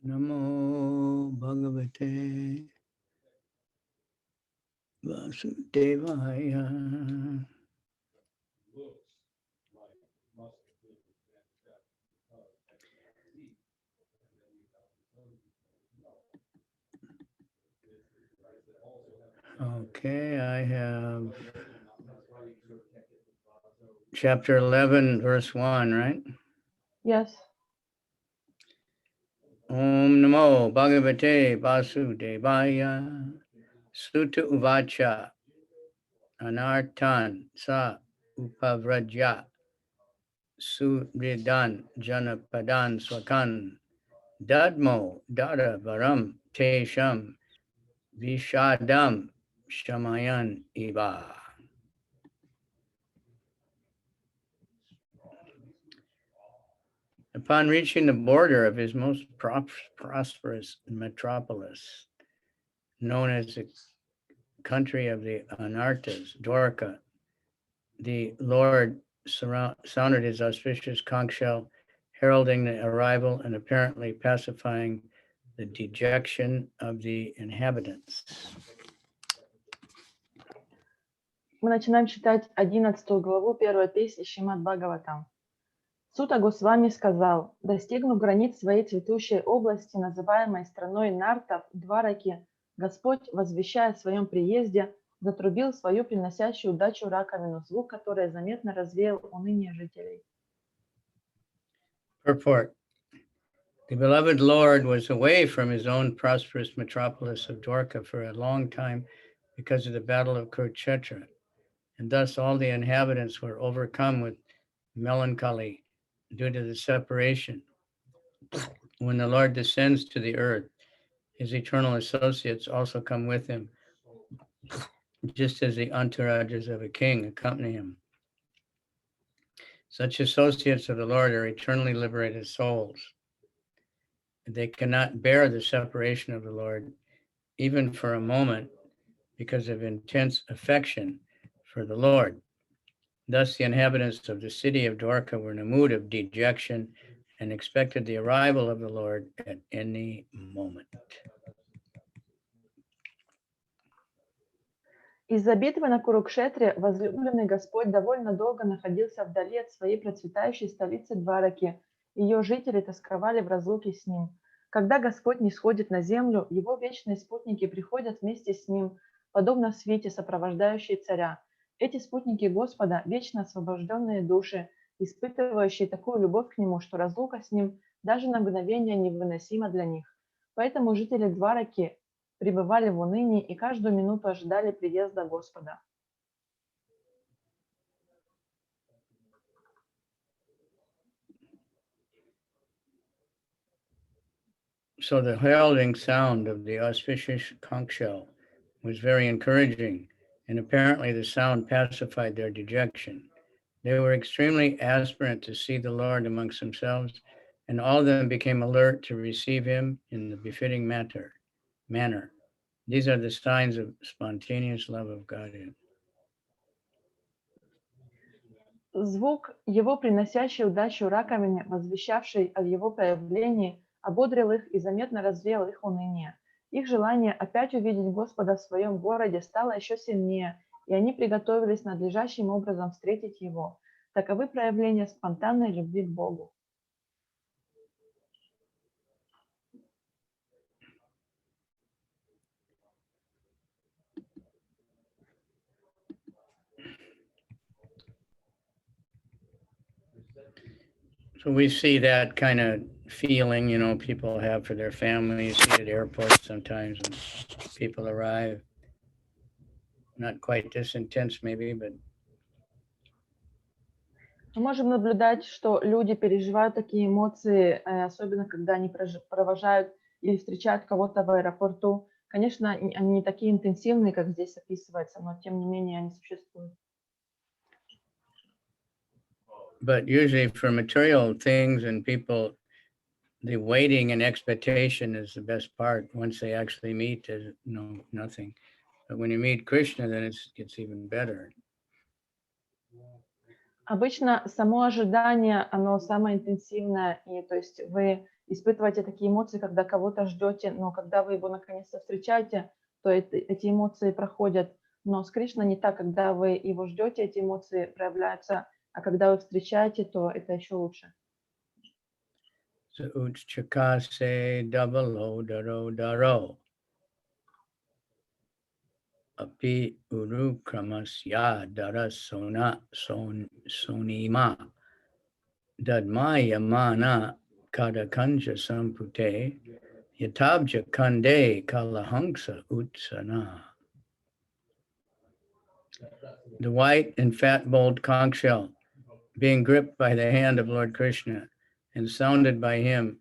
Namo Bhagavate Vasudevaya. Okay, I have chapter 11, verse 1, right? Yes. Om Namo Bhagavate Vasudevaya Suta Uvacha Anartan Sa Upavrajya Suridan Janapadan Swakan Dadmo Dada Varam Tesham Vishadam Shamayan Iba. Upon reaching the border of his most prosperous metropolis, known as the country of the Anartas, Dvārakā, the Lord sounded his auspicious conch shell, heralding the arrival and apparently pacifying the dejection of the inhabitants. Мы начинаем читать 11 главу первой песни Шримад Бхагаватам. Сута Госвами сказал: достигнув границ своей цветущей области, называемой страной Нартов, Двараки, Господь, возвещая о своем приезде, затрубил свою приносящую удачу раковину, звук которой заметно развеял уныние жителей. Purport. The beloved Lord was away from his own prosperous metropolis of Dvārakā for a long time because of the battle of Kurukshetra, and thus all the inhabitants were overcome with melancholy due to the separation. When the Lord descends to the earth, his eternal associates also come with him, just as the entourages of a king accompany him. Such associates of the Lord are eternally liberated souls. They cannot bear the separation of the Lord, even for a moment, because of intense affection for the Lord. Thus, the inhabitants of the city of Dvārakā were in a mood of dejection and expected the arrival of the Lord at any moment. Из-за битвы на Курукшетре возлюбленный Господь довольно долго находился вдали от своей процветающей столицы Двараки. Ее жители тосковали в разлуке с ним. Когда Господь нисходит на землю, его вечные спутники приходят вместе с ним, подобно свите, сопровождающей царя. Эти спутники Господа – вечно освобожденные души, испытывающие такую любовь к Нему, что разлука с Ним даже на мгновение невыносима для них. Поэтому жители Двараки пребывали в унынии и каждую минуту ожидали приезда Господа. So the heralding sound of the auspicious conch shell was very encouraging, and apparently the sound pacified their dejection. They were extremely aspirant to see the Lord amongst themselves, and all of them became alert to receive him in the befitting manner. These are the signs of spontaneous love of God. Звук, его приносящий удачу раковине, возвещавший о его появлении, ободрил их и заметно развеял их уныние. Их желание опять увидеть Господа в своем городе стало еще сильнее, и они приготовились надлежащим образом встретить его. Таковы проявления спонтанной любви к Богу. So we see that kind of feeling, people have for their families. See at airports sometimes when people arrive. Not quite this intense maybe, but... Мы можем наблюдать, что люди переживают такие эмоции, особенно когда они провожают или встречают кого-то в аэропорту. Конечно, они не такие интенсивные, как здесь описывается, но тем не менее они существуют. But usually for material things and people, the waiting and expectation is the best part. Once they actually meet, there's nothing. But when you meet Krishna, then it gets even better. Обычно само ожидание, оно самое интенсивное, и то есть вы испытываете такие эмоции, когда кого-то ждете, но когда вы его наконец-то встречаете, то эти эмоции проходят. Но с Кришной не так, когда вы его ждете, эти эмоции проявляются, а когда вы встречаете, то это еще лучше. So uchchakase double daro daro. Api uru kramasya dara sonima. Dadmaya mana kadakanja sampute. Yatabja kande kalahangsa utsana. The white and fat bold conch shell, being gripped by the hand of Lord Krishna and sounded by him,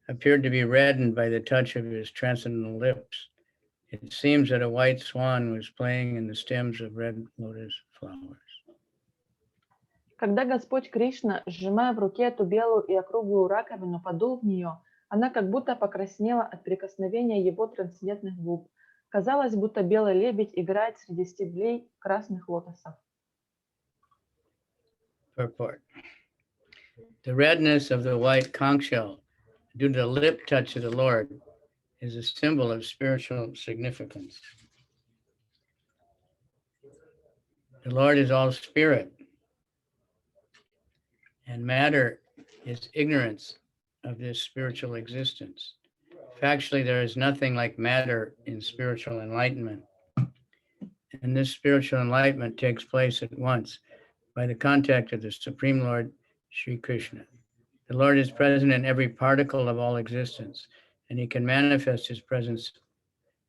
appeared to be reddened by the touch of his transcendental lips. It seems that a white swan was playing in the stems of red lotus flowers. Когда Господь Кришна, сжимая в руке эту белую и округлую раковину, подул в нее, она как будто покраснела от прикосновения его трансцендентных губ. Казалось, будто белый лебедь играет среди стеблей красных лотосов. Purport. The redness of the white conch shell, due to the lip touch of the Lord, is a symbol of spiritual significance. The Lord is all spirit, and matter is ignorance of this spiritual existence. Factually, there is nothing like matter in spiritual enlightenment. And this spiritual enlightenment takes place at once by the contact of the Supreme Lord, Sri Krishna. The Lord is present in every particle of all existence, and he can manifest his presence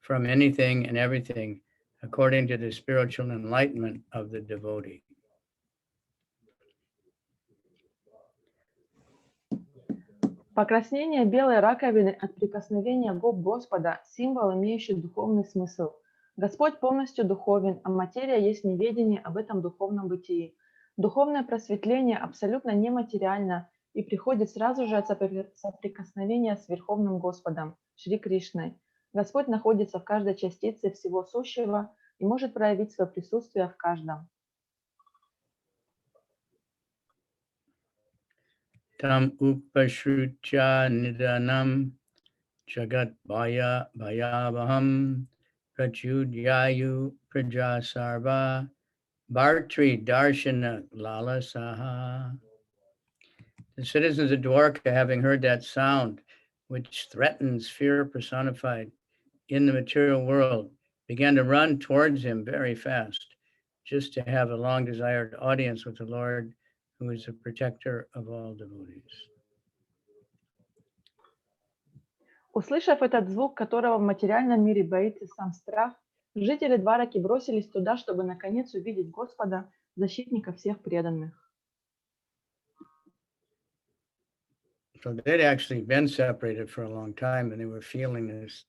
from anything and everything according to the spiritual enlightenment of the devotee. Покраснение белой раковины от прикосновения губ Господа – символ, имеющий духовный смысл. Господь полностью духовен, а материя есть неведение об этом духовном бытии. Духовное просветление абсолютно нематериально и приходит сразу же от соприкосновения с Верховным Господом, Шри Кришной. Господь находится в каждой частице всего сущего и может проявить свое присутствие в каждом. Tam upashrutya nidanam jagat bhaya bhayavaham pratyudyayu prajasarva bhartri darshana lalasaha. The citizens of Dvārakā, having heard that sound, which threatens fear personified in the material world, began to run towards him very fast, just to have a long-desired audience with the Lord, who is the protector of all devotees. Услышав этот звук, которого в материальном мире боится сам страх, жители Двараки бросились туда, чтобы наконец увидеть Господа, защитника всех преданных. So they'd actually been separated for a long time, and they were feeling this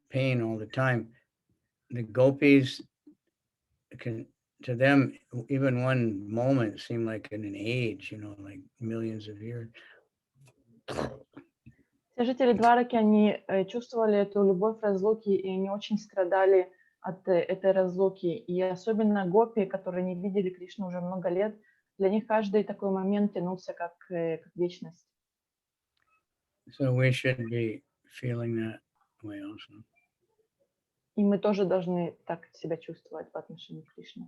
pain all the time. The gopis, to them, even one moment seemed like an age, like millions of years. Все жители Двараки, они чувствовали эту любовь разлуки, и они очень страдали от этой разлуки. И особенно гопи, которые не видели Кришну уже много лет, для них каждый такой момент тянулся как вечность. So we should be feeling that way also. И мы тоже должны так себя чувствовать по отношению к Кришне.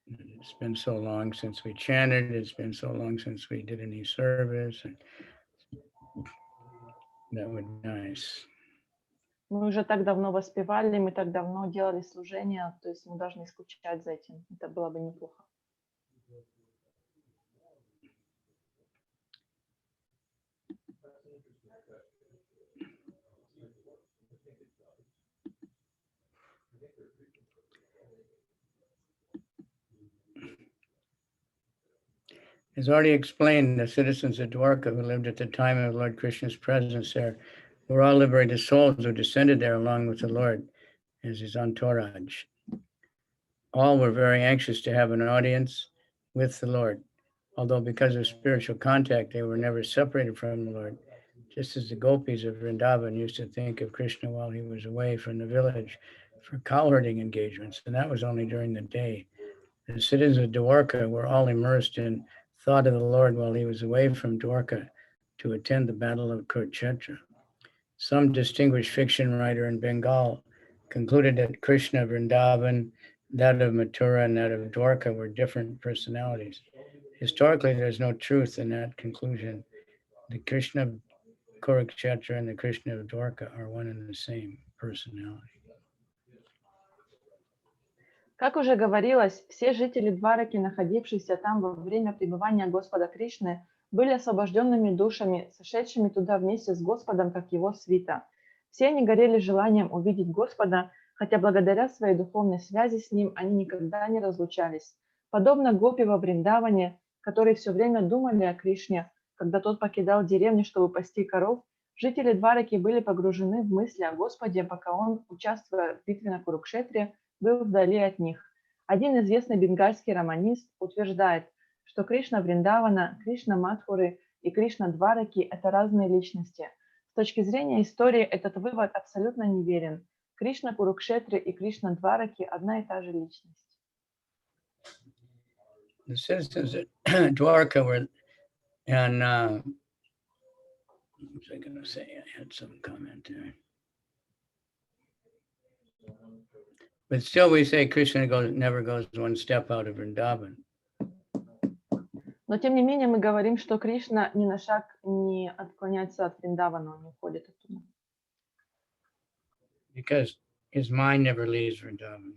It's been so long since we chanted. It's been so long since we did any service. And that would be nice. Мы уже так давно воспевали, мы так давно делали служение, то есть мы должны скучать за этим. Это было бы неплохо. As already explained, the citizens of Dvārakā who lived at the time of Lord Krishna's presence there were all liberated souls who descended there along with the Lord as his entourage. All were very anxious to have an audience with the Lord, although because of spiritual contact, they were never separated from the Lord, just as the gopis of Vrindavan used to think of Krishna while he was away from the village for cow herding engagements, and that was only during the day. The citizens of Dvārakā were all immersed in thought of the Lord while he was away from Dvārakā to attend the battle of Kurukshetra. Some distinguished fiction writer in Bengal concluded that Krishna Vrindavan, that of Mathura, and that of Dvārakā were different personalities. Historically, there's no truth in that conclusion. The Krishna of Kurukshetra and the Krishna of Dvārakā are one and the same personality. Как уже говорилось, все жители Двараки, находившиеся там во время пребывания Господа Кришны, были освобожденными душами, сошедшими туда вместе с Господом, как его свита. Все они горели желанием увидеть Господа, хотя благодаря своей духовной связи с Ним они никогда не разлучались. Подобно гопи во Вриндаване, которые все время думали о Кришне, когда тот покидал деревню, чтобы пасти коров, жители Двараки были погружены в мысли о Господе, пока он, участвуя в битве на Курукшетре, был вдали от них. Один известный бенгальский романист утверждает, что Кришна Вриндавана, Кришна Мадхуры и Кришна Двараки – это разные личности. С точки зрения истории этот вывод абсолютно неверен. Кришна Курукшетры и Кришна Двараки – одна и та же личность. The citizens of Dvārakā were, and what was I going to say? I had some comment there. But still we say Krishna never goes one step out of Vrindavan. Но тем не менее мы говорим, что Кришна ни на шаг не отклоняется от Вриндавана, он не уходит оттуда. Because his mind never leaves Vrindavan.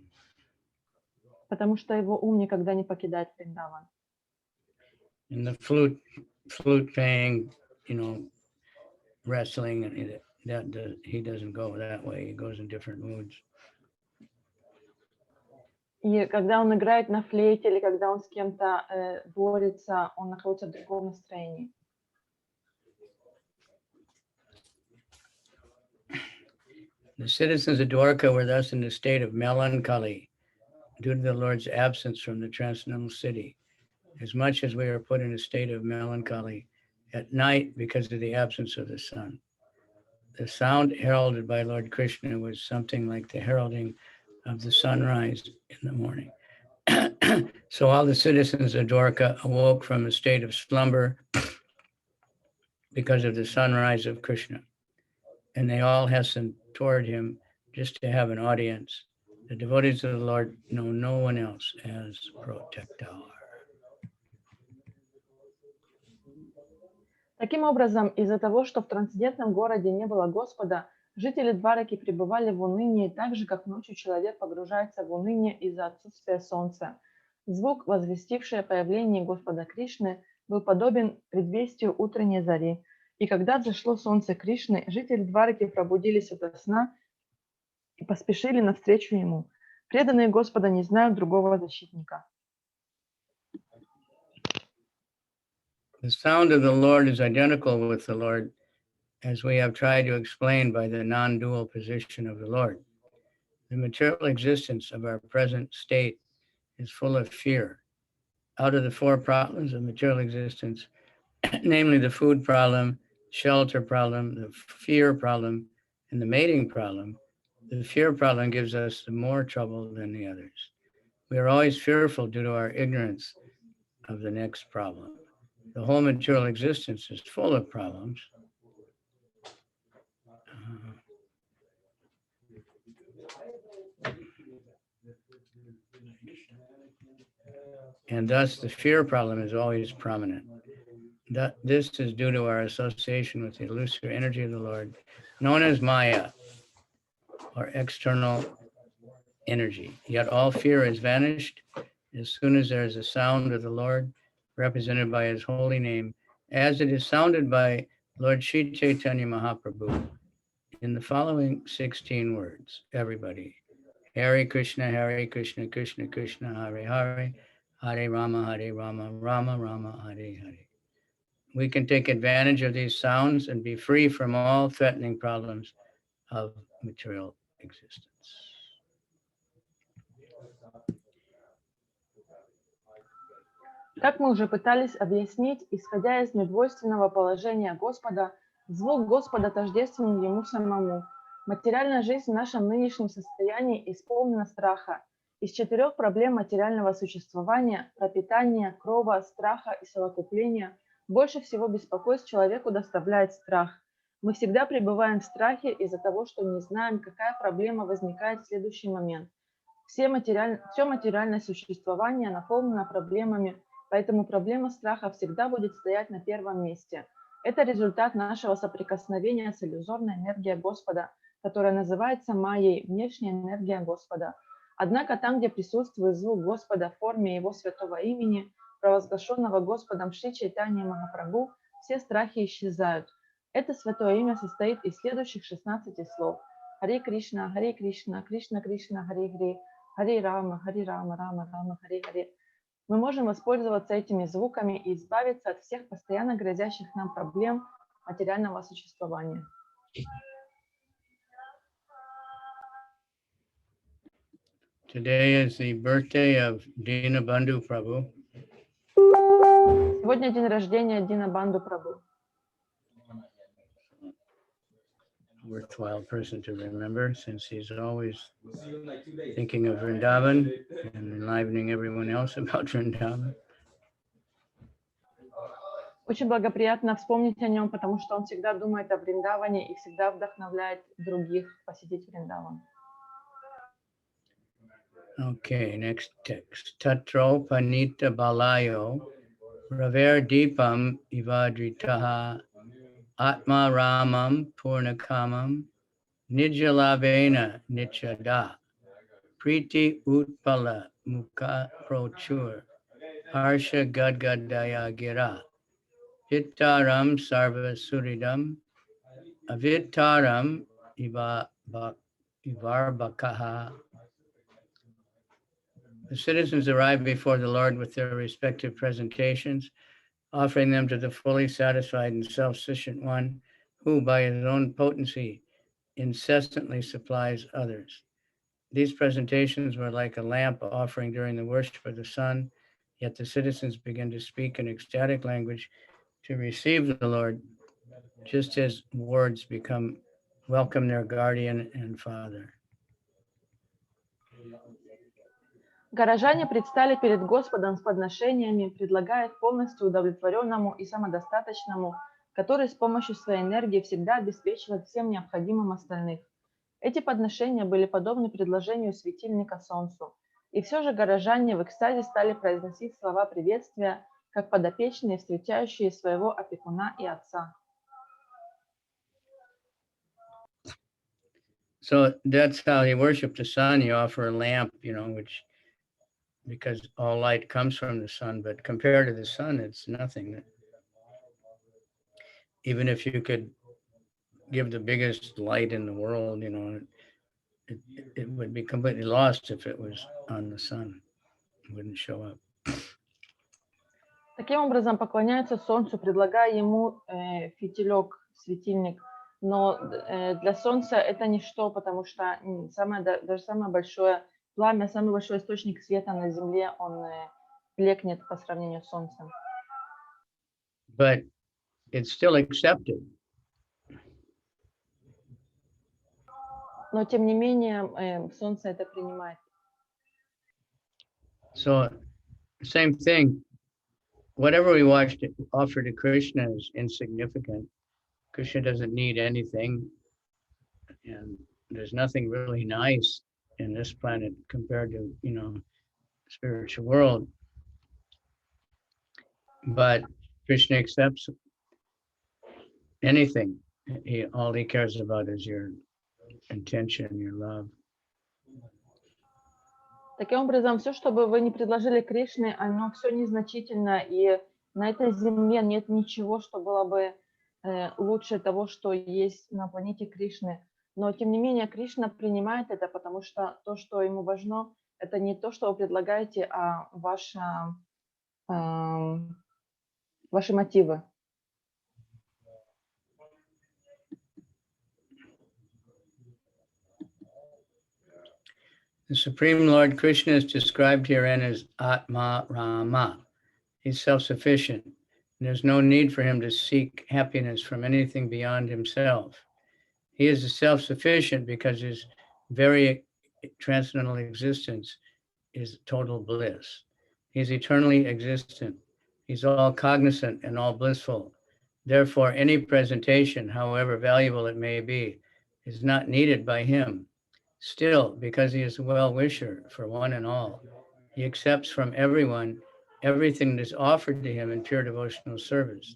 Потому что его ум никогда не покидает Вриндаван. And the flute playing, wrestling, and he doesn't go that way. He goes in different moods. И когда он играет на флейте или когда он с кем-то борется, он находится в другом настроении. The citizens of Dvārakā were thus in a state of melancholy due to the Lord's absence from the transcendental city, as much as we are put in a state of melancholy at night because of the absence of the sun. The sound heralded by Lord Krishna was something like the heralding of the sunrise in the morning. So all the citizens of Dvārakā awoke from a state of slumber because of the sunrise of Krishna. And they all hastened toward him just to have an audience. The devotees of the Lord know no one else as protector. Таким образом, из-за того, что в трансцендентном городе не было Господа, жители Двараки пребывали в унынии, так же, как ночью человек погружается в уныние из-за отсутствия солнца. Звук, возвестивший о появлении Господа Кришны, был подобен предвестию утренней зари. И когда взошло солнце Кришны, жители Двараки пробудились ото сна и поспешили навстречу ему. Преданные Господа не знают другого защитника. The sound of the Lord is identical with the Lord, as we have tried to explain by the non-dual position of the Lord. The material existence of our present state is full of fear. Out of the four problems of material existence, namely the food problem, shelter problem, the fear problem, and the mating problem, the fear problem gives us more trouble than the others. We are always fearful due to our ignorance of the next problem. The whole material existence is full of problems. And thus the fear problem is always prominent. This is due to our association with the illusory energy of the Lord, known as Maya, or external energy. Yet all fear is vanished as soon as there is a sound of the Lord, represented by his holy name, as it is sounded by Lord Sri Chaitanya Mahaprabhu in the following 16 words. Everybody, Hare Krishna, Krishna Krishna, Hare Hare, Hare Rama, Rama Rama, Hare Hare. We can take advantage of these sounds and be free from all threatening problems of material existence. Как мы уже пытались объяснить, исходя из недвойственного положения Господа, звук Господа тождествен Ему самому. Материальная жизнь в нашем нынешнем состоянии исполнена страха. Из 4 проблем материального существования, пропитания, крова, страха и совокупления, больше всего беспокойств человеку доставляет страх. Мы всегда пребываем в страхе из-за того, что не знаем, какая проблема возникает в следующий момент. Все материальное существование наполнено проблемами, поэтому проблема страха всегда будет стоять на первом месте. Это результат нашего соприкосновения с иллюзорной энергией Господа, которая называется майей, внешняя энергия Господа. Однако там, где присутствует звук Господа в форме Его святого имени, провозглашенного Господом Шри Чайтаньей Махапрабху, все страхи исчезают. Это святое имя состоит из следующих 16 слов. Харе Кришна, Кришна Кришна, Харе Харе, Харе Рама, Рама Рама, Харе Харе. Мы можем воспользоваться этими звуками и избавиться от всех постоянно грозящих нам проблем материального существования. Today is the birthday of Dinabandhu Prabhu. Сегодня день рождения Динабанду Прабху. Worthwhile person to remember, since he's always thinking of Vrindavan and enlivening everyone else about Vrindavan. Очень благоприятно вспомнить о нем, потому что он всегда думает о Вриндаване и всегда вдохновляет других посетить Вриндаван. Okay, next text. Tatro panita balayo raver deepam ivadritaha atma ramam purnakamam nijalavena nichada priti utpala mukha prochur harsha gadgadaya gira Vittaram sarva suridam avittaram ivarbakaha. The citizens arrive before the Lord with their respective presentations, offering them to the fully satisfied and self-sufficient one who, by his own potency, incessantly supplies others. These presentations were like a lamp offering during the worship of the sun, yet the citizens begin to speak in ecstatic language to receive the Lord, just as wards welcome their guardian and father. Горожане предстали перед Господом с подношениями, предлагая их полностью удовлетворенному и самодостаточному, который с помощью своей энергии всегда обеспечивает всем необходимым остальных. Эти подношения были подобны предложению светильника солнцу. И все же горожане в экстазе стали произносить слова приветствия, как подопечные, встречающие своего опекуна и отца. So that's how you worship the sun. You offer a lamp, which, because all light comes from the sun, but compared to the sun, it's nothing. Even if you could give the biggest light in the world, it would be completely lost if it was on the sun. It wouldn't show up. Таким образом, поклоняются солнцу, предлагая ему фитилек, светильник. Но для солнца это ничто, потому что даже самое большое пламя, самый большой источник света на земле, он блекнет по сравнению с солнцем. But it's still accepted. Но тем не менее, солнце это принимает. So, same thing. Whatever we offer to Krishna is insignificant. Krishna doesn't need anything, and there's nothing really nice in this planet compared to, spiritual world. But Krishna accepts anything. All he cares about is your intention, your love. Таким образом, все, что бы вы ни предложили Кришне, оно все незначительно, и на этой земле нет ничего, что было бы лучше того, что есть на планете Кришны. Но, тем не менее, Кришна принимает это, потому что то, что ему важно, это не то, что вы предлагаете, а ваши мотивы. The Supreme Lord Krishna is described herein as Atma Rama. He's self-sufficient. There's no need for him to seek happiness from anything beyond himself. He is self-sufficient because his very transcendental existence is total bliss. He's eternally existent. He's all cognizant and all blissful. Therefore, any presentation, however valuable it may be, is not needed by him. Still, because he is a well-wisher for one and all, he accepts from everyone everything that is offered to him in pure devotional service.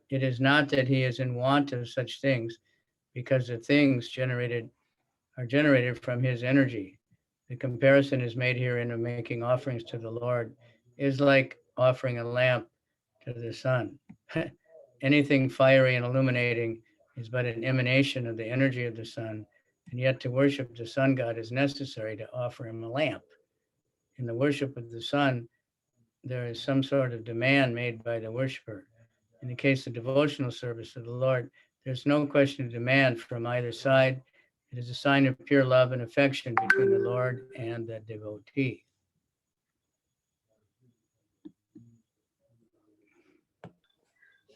It is not that he is in want of such things, because the things are generated from his energy. The comparison is made here in making offerings to the Lord is like offering a lamp to the sun. Anything fiery and illuminating is but an emanation of the energy of the sun, and yet to worship the sun god is necessary to offer him a lamp. In the worship of the sun, there is some sort of demand made by the worshiper. In the case of devotional service to the Lord, there's no question of demand from either side. It is a sign of pure love and affection between the Lord and the devotee.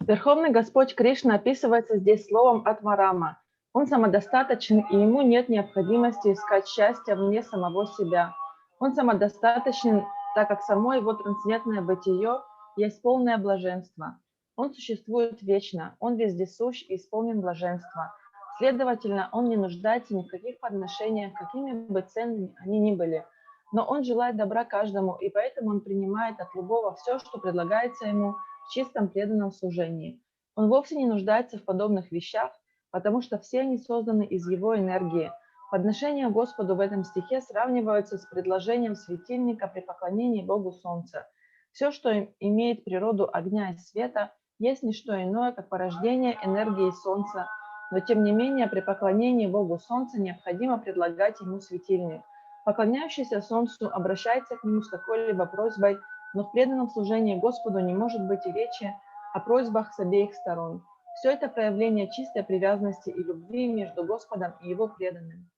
Верховный Господь Кришна описывается здесь словом «атмарама». Он самодостаточен, и ему нет необходимости искать счастья вне самого себя. Он самодостаточен, так как само его трансцендентное бытие есть полное блаженство. Он существует вечно, он вездесущ и исполнен блаженства. Следовательно, он не нуждается ни в каких подношениях, какими бы ценными они ни были. Но он желает добра каждому, и поэтому он принимает от любого все, что предлагается ему, в чистом преданном служении. Он вовсе не нуждается в подобных вещах, потому что все они созданы из его энергии. Подношения Господу в этом стихе сравниваются с предложением светильника при поклонении Богу Солнца. Все, что имеет природу огня и света, есть не что иное, как порождение энергии Солнца, но тем не менее при поклонении Богу Солнца необходимо предлагать ему светильник. Поклоняющийся Солнцу обращается к нему с какой-либо просьбой, но в преданном служении Господу не может быть и речи о просьбах с обеих сторон. Все это проявление чистой привязанности и любви между Господом и его преданным.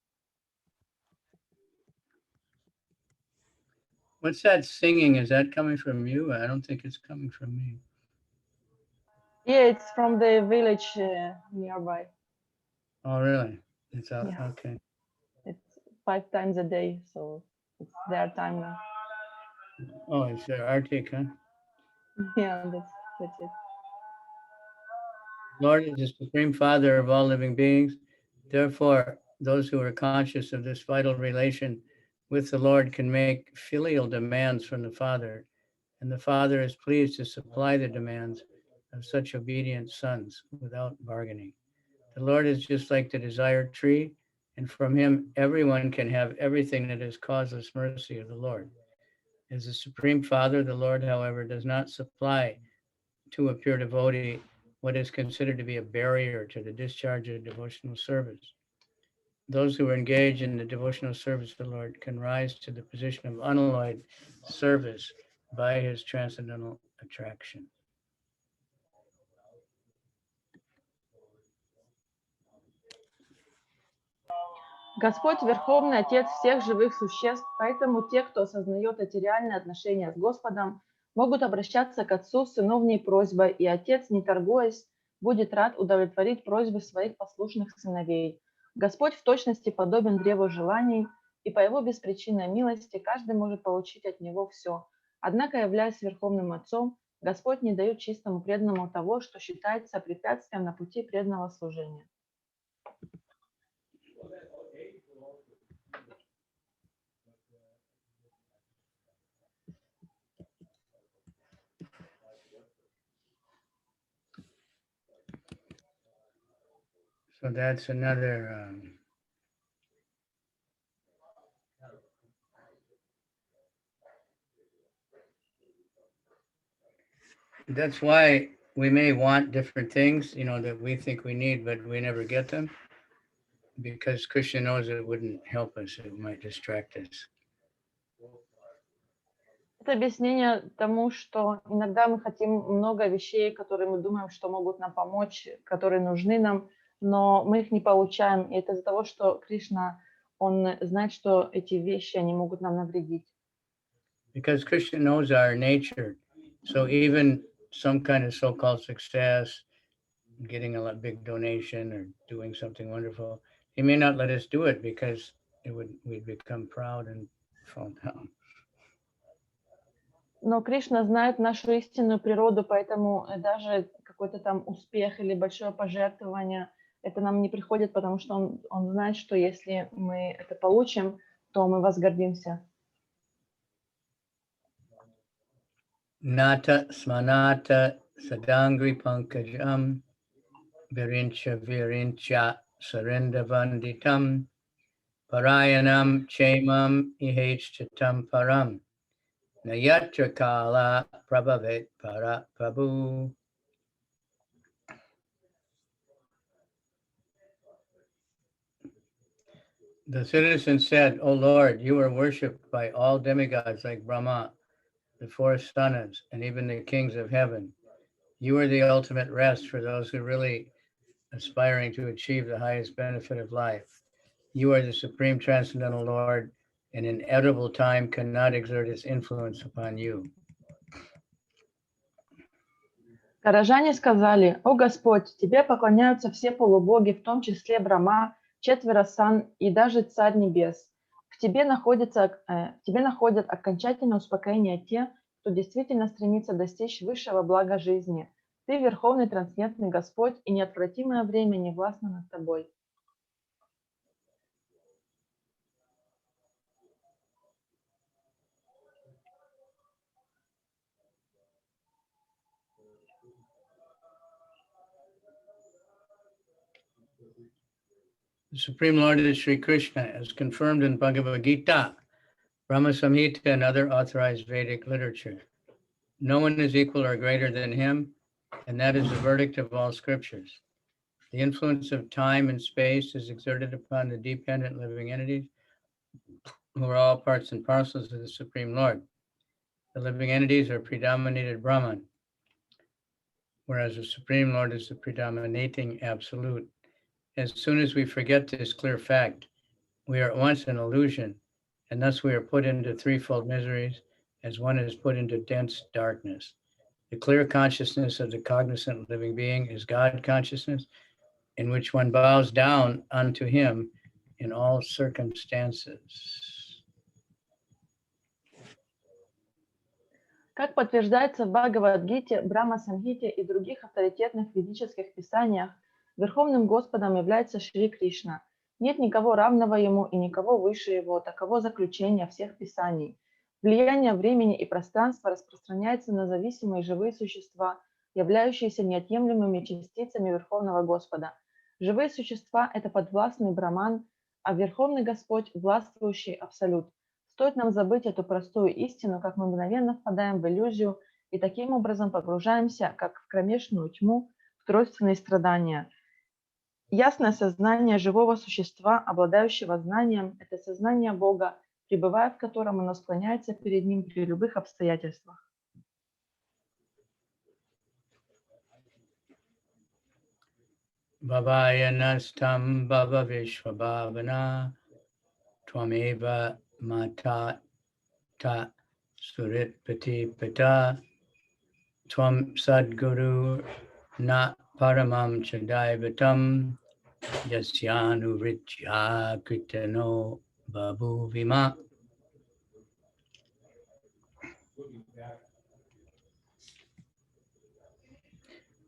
What's that singing? Is that coming from you? I don't think it's coming from me. Yeah, it's from the village nearby. Oh, really? It's out. Yeah. Okay. It's 5 times a day, so it's their time now. Oh, it's their Arctic, huh? Yeah, that's it. Lord is the Supreme Father of all living beings. Therefore, those who are conscious of this vital relation with the Lord can make filial demands from the Father, and the Father is pleased to supply the demands of such obedient sons without bargaining. The Lord is just like the desired tree, and from him everyone can have everything that is causeless mercy of the Lord. As the Supreme Father, the Lord, however, does not supply to a pure devotee what is considered to be a barrier to the discharge of devotional service. Those who are engaged in the devotional service of the Lord can rise to the position of unalloyed service by his transcendental attraction. Господь – Верховный Отец всех живых существ, поэтому те, кто осознает эти реальные отношения с Господом, могут обращаться к Отцу с сыновней просьбой, и Отец, не торгуясь, будет рад удовлетворить просьбы своих послушных сыновей. Господь в точности подобен древу желаний, и по его беспричинной милости каждый может получить от него все. Однако, являясь Верховным Отцом, Господь не дает чистому преданному того, что считается препятствием на пути преданного служения. So that's another that's why we may want different things, that we think we need, but we never get them, because Krishna knows it wouldn't help us, it might distract us. Это объяснение тому, что иногда мы хотим много вещей, которые мы думаем, что могут нам помочь, которые нужны нам, но мы их не получаем. И это из-за того, что Кришна, он знает, что эти вещи, они могут нам навредить. Because Krishna knows our nature, so even some kind of so-called success, getting a big donation or doing something wonderful, he may not let us do it because we'd become proud and fall down. Но Кришна знает нашу истинную природу, поэтому даже какой-то там успех или большое пожертвование, это нам не приходит, потому что он знает, что если мы это получим, то мы возгордимся. Nata smanata sadangri pankajam virincha virincha sarindavanditam parayanam chemam ihechchatam param nayatra kala prabhavet para prabhu. The citizen said, "O Lord, you are worshipped by all demigods like Brahma, the four sanas, and even the kings of heaven. You are the ultimate rest for those who really aspiring to achieve the highest benefit of life. You are the supreme transcendental Lord, and inedible time cannot exert its influence upon you." Горожане сказали: «О Господь, Тебе поклоняются все полубоги, в том числе Брахма, четверо сан и даже Царь Небес. В Тебе находят окончательное успокоение те, кто действительно стремится достичь высшего блага жизни. Ты Верховный Трансцендентный Господь, и неотвратимое время не властно над Тобой». The Supreme Lord is Sri Krishna, as confirmed in Bhagavad Gita, Brahma Samhita, and other authorized Vedic literature. No one is equal or greater than him, and that is the verdict of all scriptures. The influence of time and space is exerted upon the dependent living entities, who are all parts and parcels of the Supreme Lord. The living entities are predominated Brahman, whereas the Supreme Lord is the predominating absolute. As soon as we forget this clear fact, we are at once an illusion, and thus we are put into threefold miseries, as one is put into dense darkness. The clear consciousness of the cognizant living being is God consciousness, in which one bows down unto him in all circumstances. Как подтверждается в Бхагавад-гите, Брахма-самхите и других авторитетных ведических писаниях, Верховным Господом является Шри Кришна. Нет никого равного Ему и никого выше Его, таково заключение всех писаний. Влияние времени и пространства распространяется на зависимые живые существа, являющиеся неотъемлемыми частицами Верховного Господа. Живые существа – это подвластный Браман, а Верховный Господь – властвующий Абсолют. Стоит нам забыть эту простую истину, как мы мгновенно впадаем в иллюзию и таким образом погружаемся, как в кромешную тьму, в тройственные страдания. Ясное сознание живого существа, обладающего знанием, это сознание Бога, пребывая в котором оно склоняется перед Ним при любых обстоятельствах. Bhavayanastam bhava vishvabhavana tvameva mata ta suritpati pita tvam sadguru na paramam chadaivatam yasyanu ritya kritano babhuvima.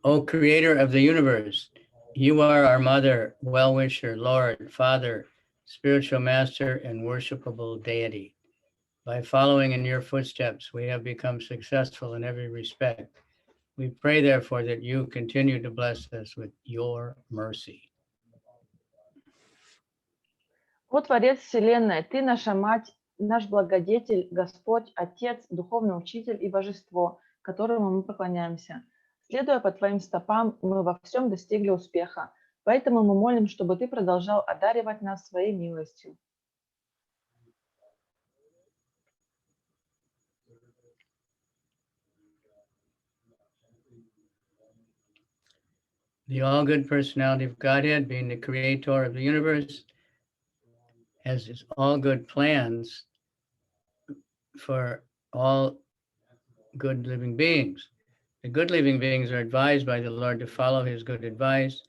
O Creator of the universe, you are our Mother, Well-Wisher, Lord, Father, Spiritual Master, and Worshipable Deity. By following in your footsteps, we have become successful in every respect. We pray, therefore, that you continue to bless us with your mercy. О Творец Вселенной, Ты наша Мать, наш Благодетель, Господь, Отец, Духовный Учитель и Божество, которому мы поклоняемся. Следуя по Твоим стопам, мы во всем достигли успеха, поэтому мы молим, чтобы Ты продолжал одаривать нас своей милостью. The all-good personality of Godhead, being the creator of the universe, has its all-good plans for all good living beings. The good living beings are advised by the Lord to follow his good advice,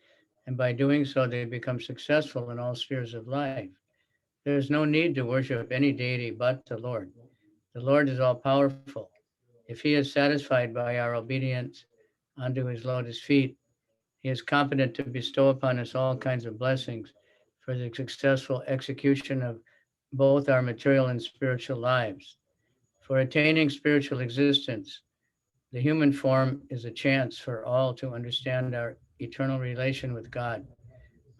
and by doing so, they become successful in all spheres of life. There is no need to worship any deity but the Lord. The Lord is all-powerful. If he is satisfied by our obedience unto his lotus feet, he is competent to bestow upon us all kinds of blessings for the successful execution of both our material and spiritual lives. For attaining spiritual existence, the human form is a chance for all to understand our eternal relation with God.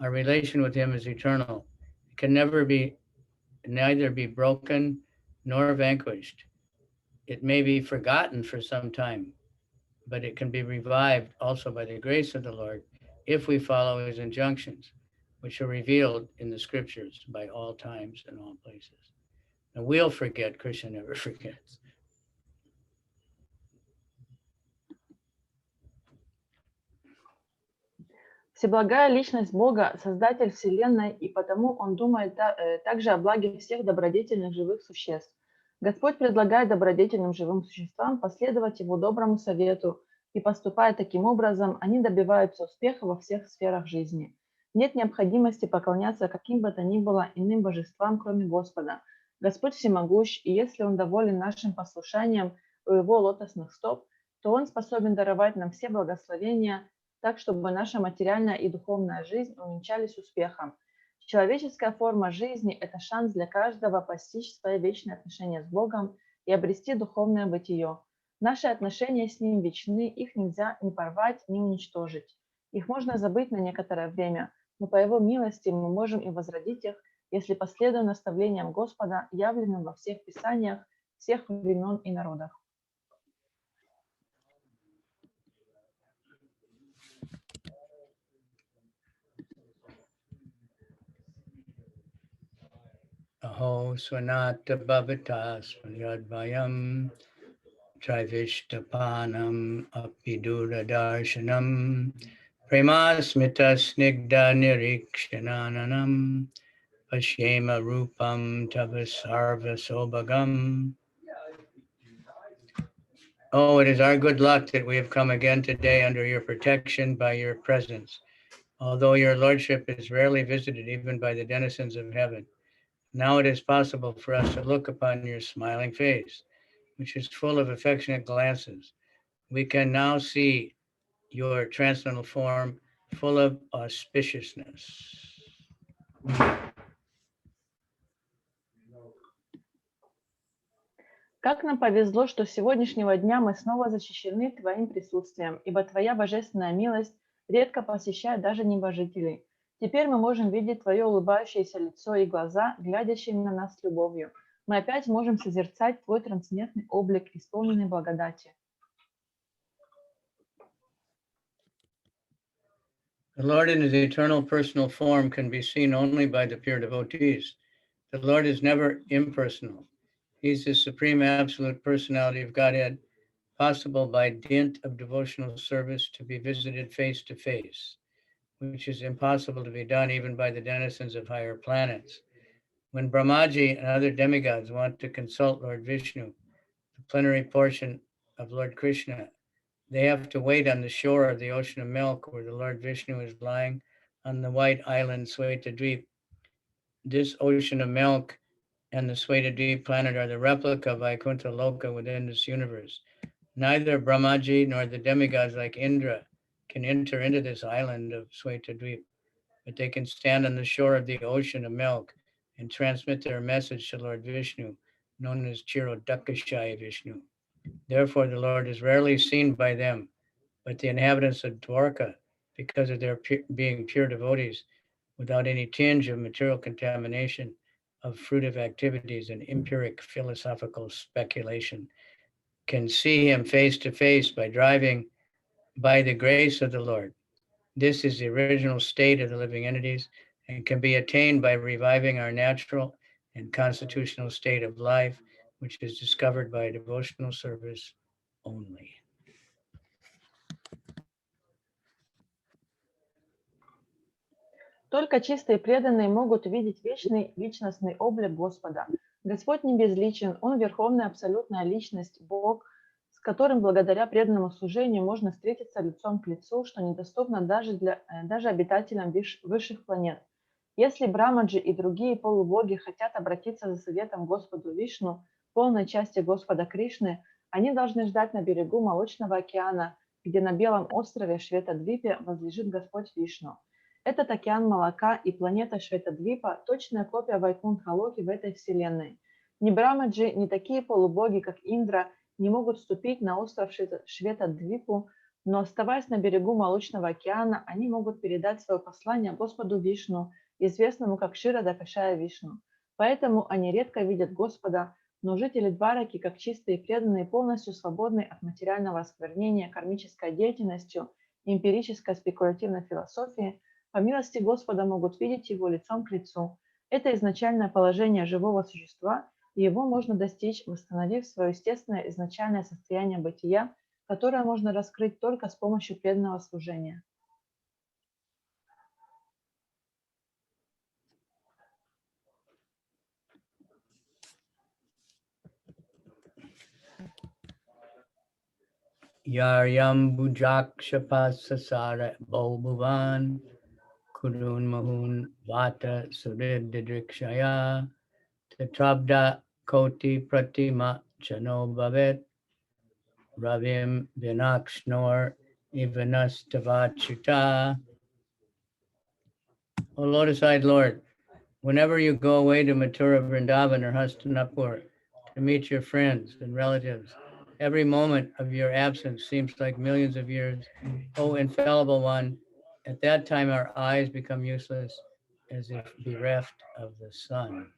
Our relation with him is eternal. It can neither be broken nor vanquished. It may be forgotten for some time, but it can be revived also by the grace of the Lord if we follow his injunctions, which are revealed in the scriptures by all times and all places. And we'll forget, Krishna never forgets. Всеблагая личность Бога, Создатель Вселенной, и потому Он думает также о благе всех добродетельных живых существ. Господь предлагает добродетельным живым существам последовать Его доброму совету, и поступая таким образом, они добиваются успеха во всех сферах жизни. Нет необходимости поклоняться каким бы то ни было иным божествам, кроме Господа. Господь всемогущ, и если Он доволен нашим послушанием у Его лотосных стоп, то Он способен даровать нам все благословения, так, чтобы наша материальная и духовная жизнь увенчались успехом. Человеческая форма жизни – это шанс для каждого постичь свои вечные отношения с Богом и обрести духовное бытие. Наши отношения с Ним вечны, их нельзя ни порвать, ни уничтожить. Их можно забыть на некоторое время, но по Его милости мы можем и возродить их, если последуем наставлениям Господа, явленным во всех писаниях, всех времен и народов. Aho svanata bhavata svanyadvayam trivishtapanam apidura darshanam premasmita snigdha nirikshananam pashyema rupam tavasarva sobhagam. Oh, it is our good luck that we have come again today under your protection by your presence, although your lordship is rarely visited even by the denizens of heaven. Now it is possible for us to look upon your smiling face, which is full of affectionate glances. We can now see your transcendental form full of auspiciousness. Как нам повезло, что с сегодняшнего дня мы снова защищены Твоим присутствием, ибо Твоя божественная милость редко посещает даже небожителей. Теперь мы можем видеть Твое улыбающееся лицо и глаза, глядящие на нас с любовью. Мы опять можем созерцать Твой трансцендентный облик, исполненный благодати. The Lord in his eternal personal form can be seen only by the pure devotees. The Lord is never impersonal. He's the supreme absolute personality of Godhead, possible by dint of devotional service to be visited face to face, which is impossible to be done even by the denizens of higher planets. When Brahmaji and other demigods want to consult Lord Vishnu, the plenary portion of Lord Krishna, they have to wait on the shore of the ocean of milk where the Lord Vishnu is lying on the white island Svetadvip. This ocean of milk and the Svetadvip planet are the replica of Vaikuntha Loka within this universe. Neither Brahmaji nor the demigods like Indra can enter into this island of Svetadvip, but they can stand on the shore of the ocean of milk and transmit their message to Lord Vishnu, known as Chirodakashaya Vishnu. Therefore, the Lord is rarely seen by them, but the inhabitants of Dvārakā, because of their being pure devotees, without any tinge of material contamination, of fruitive activities and empiric philosophical speculation, can see him face to face by driving by the grace of the Lord. This is the original state of the living entities and can be attained by reviving our natural and constitutional state of life, which is discovered by devotional service only. Только чистые преданные могут видеть вечный личностный облик Господа. Господь не безличен, Он верховная абсолютная личность, Бог, с которым благодаря преданному служению можно встретиться лицом к лицу, что недоступно даже обитателям высших планет. Если Брамаджи и другие полубоги хотят обратиться за советом к Господу Вишну, полной части Господа Кришны, Они должны ждать на берегу Молочного океана, где на белом острове Шветадвипе возлежит Господь Вишну. Этот океан молока и планета Шветадвипа – точная копия Вайкунтха-Локи в этой вселенной. Ни Брамаджи, ни такие полубоги, как Индра, не могут ступить на остров Шветадвипу, но оставаясь на берегу Молочного океана, они могут передать свое послание Господу Вишну, известному как Кширадакашая Вишну. Поэтому они редко видят Господа, но жители Двараки, как чистые и преданные, полностью свободны от материального осквернения кармической деятельностью и эмпирической спекулятивной философии, по милости Господа могут видеть Его лицом к лицу. Это изначальное положение живого существа, и его можно достичь, восстановив свое естественное изначальное состояние бытия, которое можно раскрыть только с помощью преданного служения. Yaryam Bujakshapasasara Bhobhuvan Kurun Mahun Vata Surididrikshaya Tatrabda Koti Pratima Chano Bhavet Ravim Vinakshnor Ivanastavachita. O Lotus-eyed Lord, whenever you go away to Mathura, Vrindavan, or Hastinapur to meet your friends and relatives, every moment of your absence seems like millions of years. O infallible one, at that time our eyes become useless as if bereft of the sun.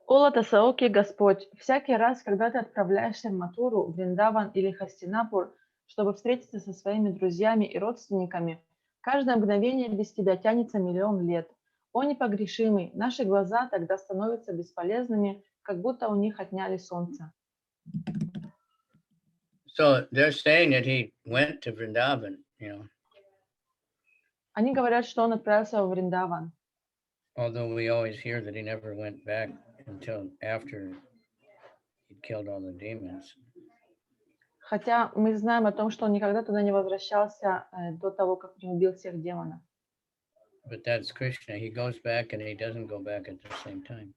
О Лотосаоки Господь, всякий раз, когда ты отправляешься в Матуру, Вриндаван или Хастинапур, чтобы встретиться со своими друзьями и родственниками, каждое мгновение без тебя тянется миллион лет. О непогрешимый, наши глаза тогда становятся бесполезными, как будто у них отняли солнце. So they're saying that he went to Vrindavan, Они говорят, что он отправился в Вриндаван. although we always hear that he never went back until after he'd killed all the demons. Хотя мы знаем о том, что он никогда туда не возвращался до того, как не убил всех демонов. But that's Krishna. He goes back and he doesn't go back at the same time.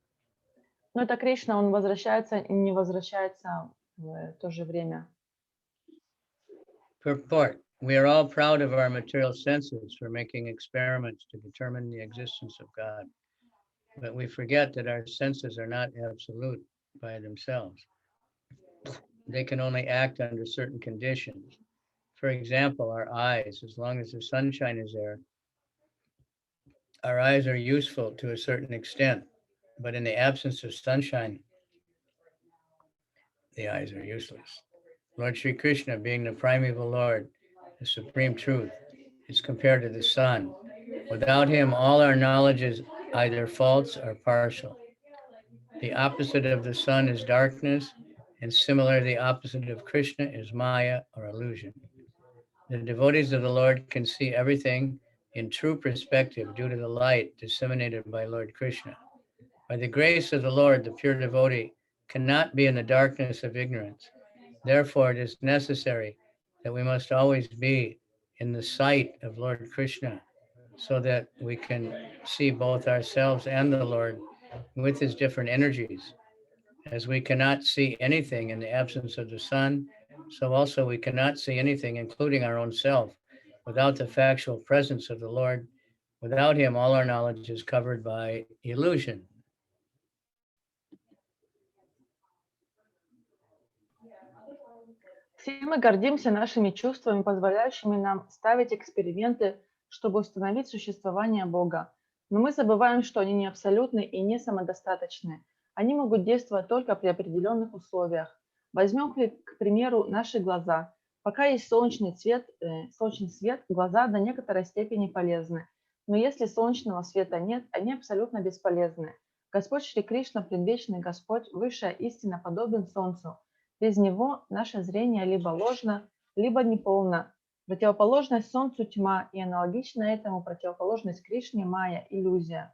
Но это Кришна, он возвращается и не возвращается в то же время. Purport. We are all proud of our material senses for making experiments to determine the existence of God. But we forget that our senses are not absolute by themselves. They can only act under certain conditions. For example, our eyes, as long as the sunshine is there, our eyes are useful to a certain extent. But in the absence of sunshine, the eyes are useless. Lord Sri Krishna, being the primeval Lord, the supreme truth, is compared to the sun. Without him, all our knowledge is either false or partial. The opposite of the sun is darkness, and similarly, the opposite of Krishna is Maya or illusion. The devotees of the Lord can see everything in true perspective due to the light disseminated by Lord Krishna. By the grace of the Lord, the pure devotee cannot be in the darkness of ignorance. Therefore, it is necessary that we must always be in the sight of Lord Krishna so that we can see both ourselves and the Lord with his different energies. As we cannot see anything in the absence of the sun, so also we cannot see anything, including our own self, without the factual presence of the Lord. Without him, all our knowledge is covered by illusion. Все мы гордимся нашими чувствами, позволяющими нам ставить эксперименты, чтобы установить существование Бога. Но мы забываем, что они не абсолютны и не самодостаточны. Они могут действовать только при определенных условиях. Возьмем, к примеру, наши глаза. Пока есть солнечный свет, глаза до некоторой степени полезны. Но если солнечного света нет, они абсолютно бесполезны. Господь Шри Кришна, предвечный Господь, высшая истина, подобен солнцу. Без него наше зрение либо ложно, либо неполно. Противоположность солнцу – тьма, и аналогично этому противоположность Кришне – майя, иллюзия.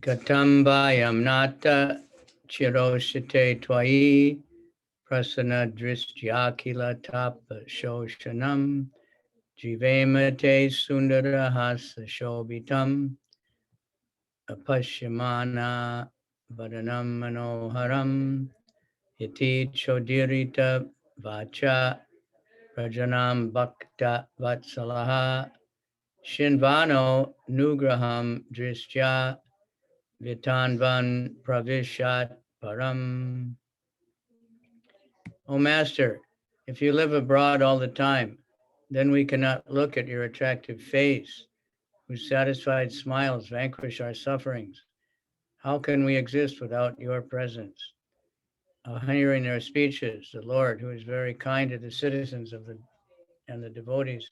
Katambayam nata chiroshite twai prasana drishyakila tapa shoshanam jivemate sundarahasa shobitam apashyamana vadanam manoharam iti chodirita vacha rajanam bhakta vatsalaha shinvano nugraham drishya vitanvan pravishat param. O Master, if you live abroad all the time, then we cannot look at your attractive face, whose satisfied smiles vanquish our sufferings. How can we exist without your presence? Hearing their speeches, the Lord, who is very kind to the citizens and the devotees,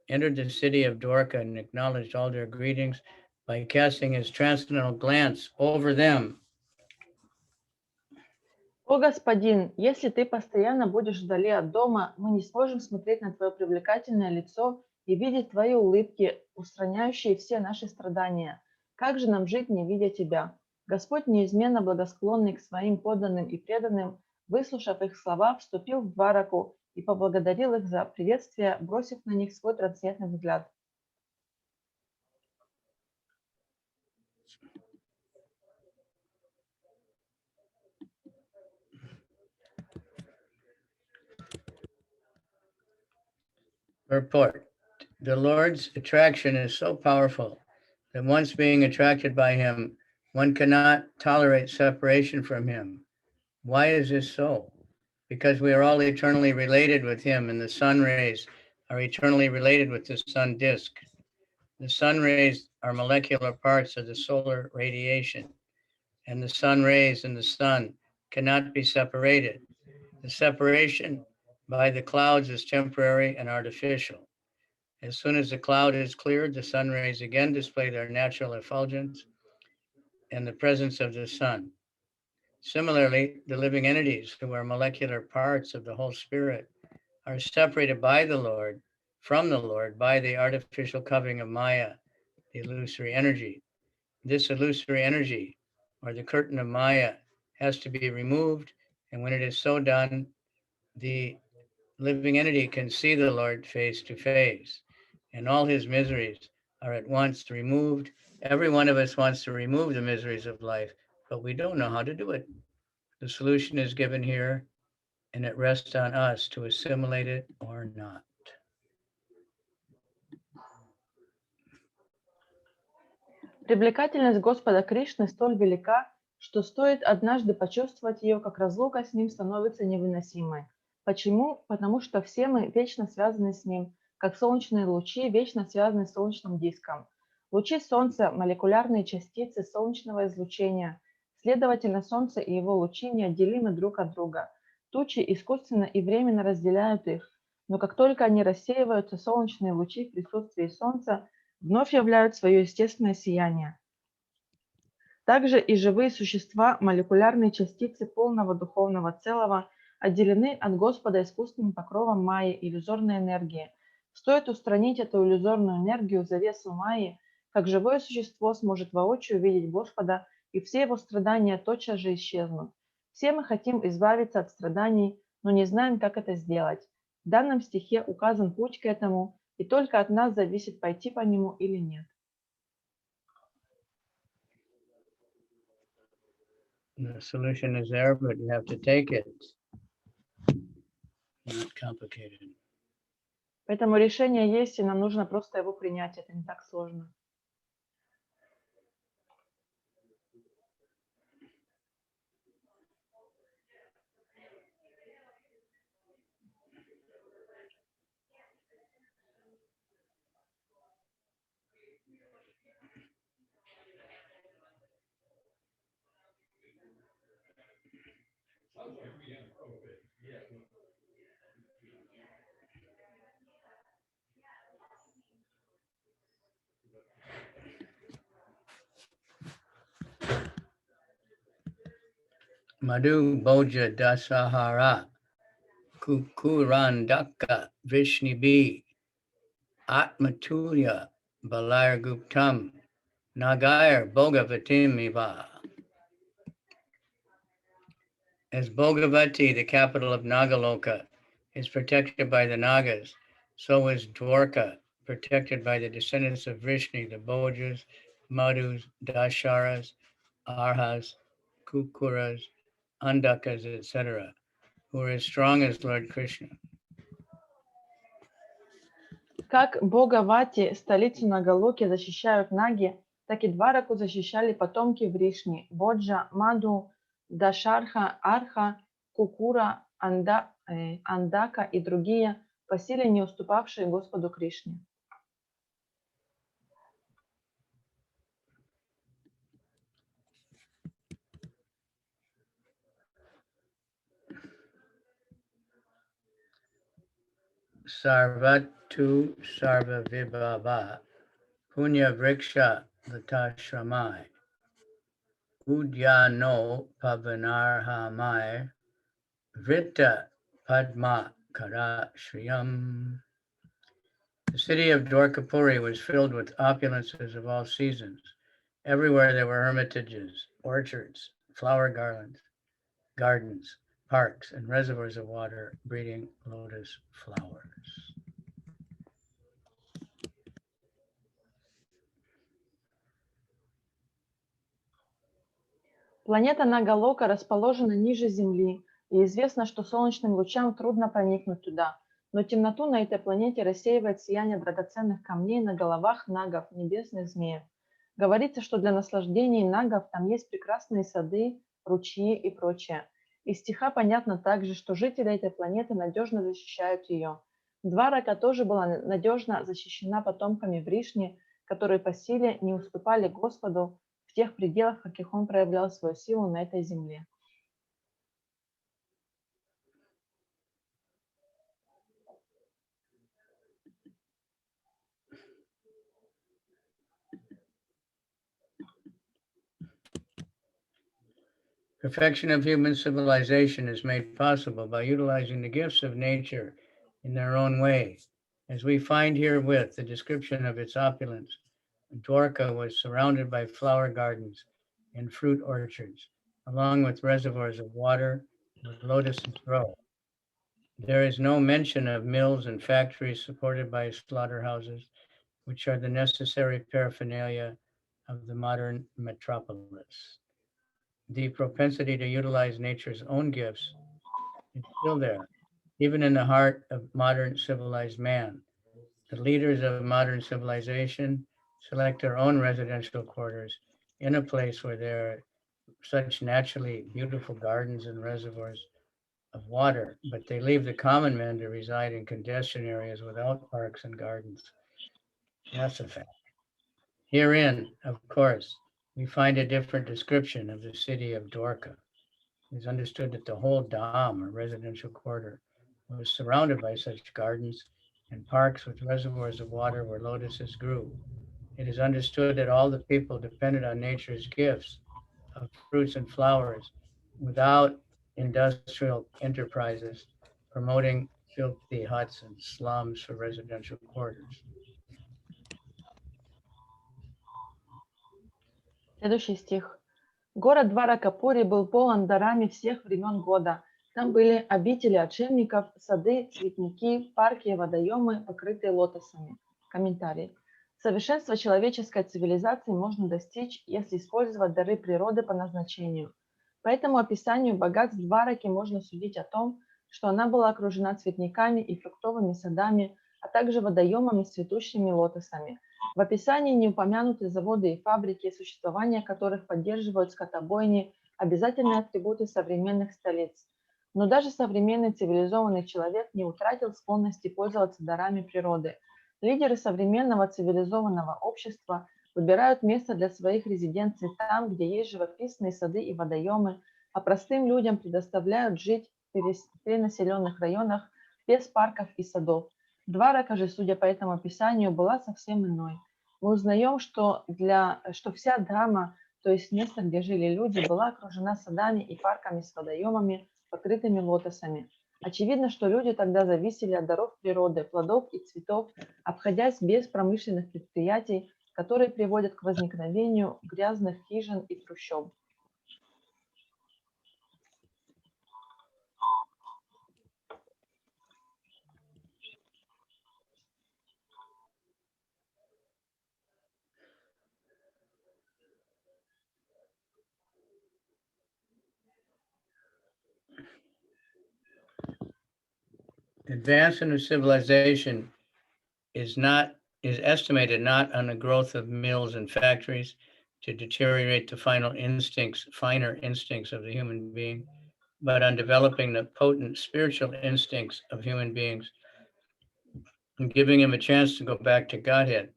entered the city of Dvārakā and acknowledged all their greetings by casting his transcendental glance over them. О Господин, если ты постоянно будешь вдали от дома, мы не сможем смотреть на твое привлекательное лицо и видеть твои улыбки, устраняющие все наши страдания. Как же нам жить, не видя тебя? Господь, неизменно благосклонный к своим подданным и преданным, выслушав их слова, вступил в Двараку и поблагодарил их за приветствие, бросив на них свой трансцендентный взгляд. Purport. The Lord's attraction is so powerful that once being attracted by him, one cannot tolerate separation from him. Why is this so? Because we are all eternally related with him, and the sun rays are eternally related with the sun disk. The sun rays are molecular parts of the solar radiation, and the sun rays and the sun cannot be separated. The separation by the clouds is temporary and artificial. As soon as the cloud is cleared, the sun rays again display their natural effulgence and the presence of the sun. Similarly, the living entities, who are molecular parts of the whole spirit, are separated by the Lord, from the Lord, by the artificial covering of Maya, the illusory energy. This illusory energy, or the curtain of Maya, has to be removed, and when it is so done, the living entity can see the Lord face to face, and all his miseries are at once removed. Every one of us wants to remove the miseries of life, but we don't know how to do it. The solution is given here, and it rests on us to assimilate it or not. Привлекательность Господа Кришны столь велика, что стоит однажды почувствовать ее, как разлука с ним становится невыносимой. Почему? Потому что все мы вечно связаны с ним, как солнечные лучи вечно связаны с солнечным диском. Лучи Солнца – молекулярные частицы солнечного излучения. Следовательно, Солнце и его лучи неотделимы друг от друга. Тучи искусственно и временно разделяют их, но как только они рассеиваются, солнечные лучи в присутствии Солнца вновь являют свое естественное сияние. Также и живые существа, молекулярные частицы полного духовного целого, отделены от Господа искусственным покровом Майи, иллюзорной энергии. Стоит устранить эту иллюзорную энергию, завесу Майи, как живое существо сможет воочию видеть Господа, и все его страдания тотчас же исчезнут. Все мы хотим избавиться от страданий, но не знаем, как это сделать. В данном стихе указан путь к этому, и только от нас зависит, пойти по нему или нет. The solution is there, but you have to take it. Not complicated. Поэтому решение есть, и нам нужно просто его принять. Это не так сложно. Madhu Bhoja Dasahara Kukurandaka Vishnibi Atmatulya Balar Guptam Nagair Bhogavatim. As Bhogavati, the capital of Nagaloka, is protected by the Nagas, so is Dvāraka protected by the descendants of Vrishni, the Bhojas, Madhus, Dasharas, Arhas, Kukuras, Andakas, etc., who are as strong as Lord Krishna. Как Бхагавати, столицу Нагалоки, защищают наги, так и Двараку защищали потомки Вришни, Боджа, Маду, Дашарха, Арха, Кукура, Андака и другие, по силе не уступавшие Господу Кришне. Sarvatu Sarva Vibhava Punya Vriksha Latashramai Udyano Pavanarhamai Vritta Padma Kara Shriyam. The city of Dwarkapuri was filled with opulences of all seasons. Everywhere there were hermitages, orchards, flower gardens, parks, and reservoirs of water breeding lotus flowers. Планета Нагалока расположена ниже Земли, и известно, что солнечным лучам трудно проникнуть туда. Но темноту на этой планете рассеивает сияние драгоценных камней на головах нагов, небесных змеев. Говорится, что для наслаждений нагов там есть прекрасные сады, ручьи и прочее. Из стиха понятно также, что жители этой планеты надежно защищают ее. Дварака тоже была надежно защищена потомками Вришни, которые по силе не уступали Господу в тех пределах, в каких он проявлял свою силу на этой земле. Perfection of human civilization is made possible by utilizing the gifts of nature in their own way. As we find herewith the description of its opulence, Dvāraka was surrounded by flower gardens and fruit orchards, along with reservoirs of water where lotuses grow. There is no mention of mills and factories supported by slaughterhouses, which are the necessary paraphernalia of the modern metropolis. The propensity to utilize nature's own gifts is still there, even in the heart of modern civilized man. The leaders of modern civilization select their own residential quarters in a place where there are such naturally beautiful gardens and reservoirs of water, but they leave the common men to reside in congestion areas without parks and gardens. That's a fact. Herein, of course, we find a different description of the city of Dvāraka. It is understood that the whole dham, or residential quarter, was surrounded by such gardens and parks with reservoirs of water where lotuses grew. It is understood that all the people depended on nature's gifts of fruits and flowers without industrial enterprises promoting filthy huts and slums for residential quarters. Следующий стих. Город Дваракапури был полон дарами всех времен года. Там были обители отшельников, сады, цветники, парки и водоемы, покрытые лотосами. Комментарий. Совершенство человеческой цивилизации можно достичь, если использовать дары природы по назначению. По этому описанию богатств Двараки можно судить о том, что она была окружена цветниками и фруктовыми садами, а также водоемами с цветущими лотосами. В описании не упомянуты заводы и фабрики, существование которых поддерживают скотобойни, обязательные атрибуты современных столиц. Но даже современный цивилизованный человек не утратил склонности пользоваться дарами природы. Лидеры современного цивилизованного общества выбирают место для своих резиденций там, где есть живописные сады и водоемы, а простым людям предоставляют жить в перенаселенных районах без парков и садов. Дварака же, судя по этому описанию, была совсем иной. Мы узнаем, что вся драма то есть место, где жили люди, была окружена садами и парками с водоемами, покрытыми лотосами. Очевидно, что люди тогда зависели от даров природы, плодов и цветов, обходясь без промышленных предприятий, которые приводят к возникновению грязных хижин и трущоб. Advancement of civilization is estimated not on the growth of mills and factories to deteriorate the finer instincts of the human being, but on developing the potent spiritual instincts of human beings and giving him a chance to go back to Godhead.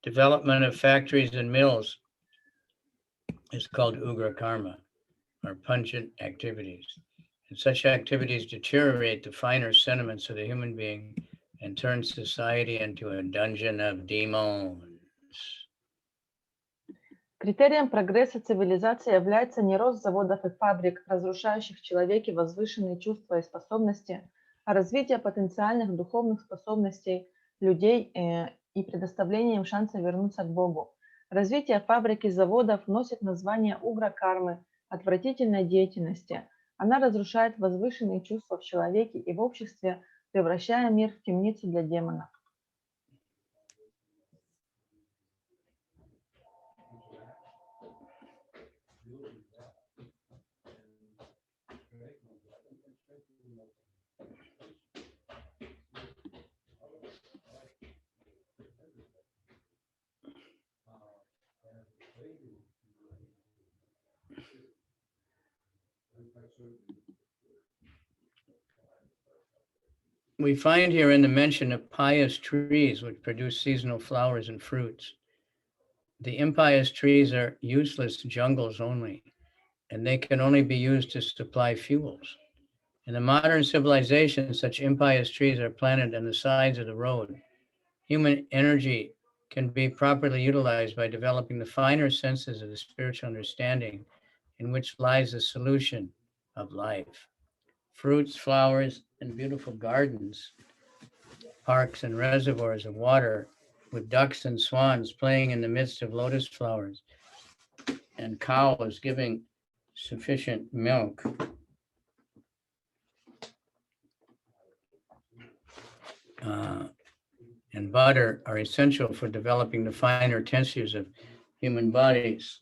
Development of factories and mills is called ugra karma, or pungent activities. And such activities deteriorate the finer sentiments of the human being and turn society into a dungeon of demons. Критерием прогресса цивилизации является не рост заводов и фабрик, разрушающих в человеке возвышенные чувства и способности, а развитие потенциальных духовных способностей людей и предоставление им шанса вернуться к Богу. Развитие фабрик и заводов носит название угра-кармы, отвратительной деятельности. Она разрушает возвышенные чувства в человеке и в обществе, превращая мир в темницу для демонов. We find herein the mention of pious trees which produce seasonal flowers and fruits. The impious trees are useless jungles only, and they can only be used to supply fuels. In the modern civilization, such impious trees are planted on the sides of the road. Human energy can be properly utilized by developing the finer senses of the spiritual understanding in which lies the solution of life. Fruits, flowers, and beautiful gardens, parks and reservoirs of water with ducks and swans playing in the midst of lotus flowers and cows giving sufficient milk and butter are essential for developing the finer tissues of human bodies.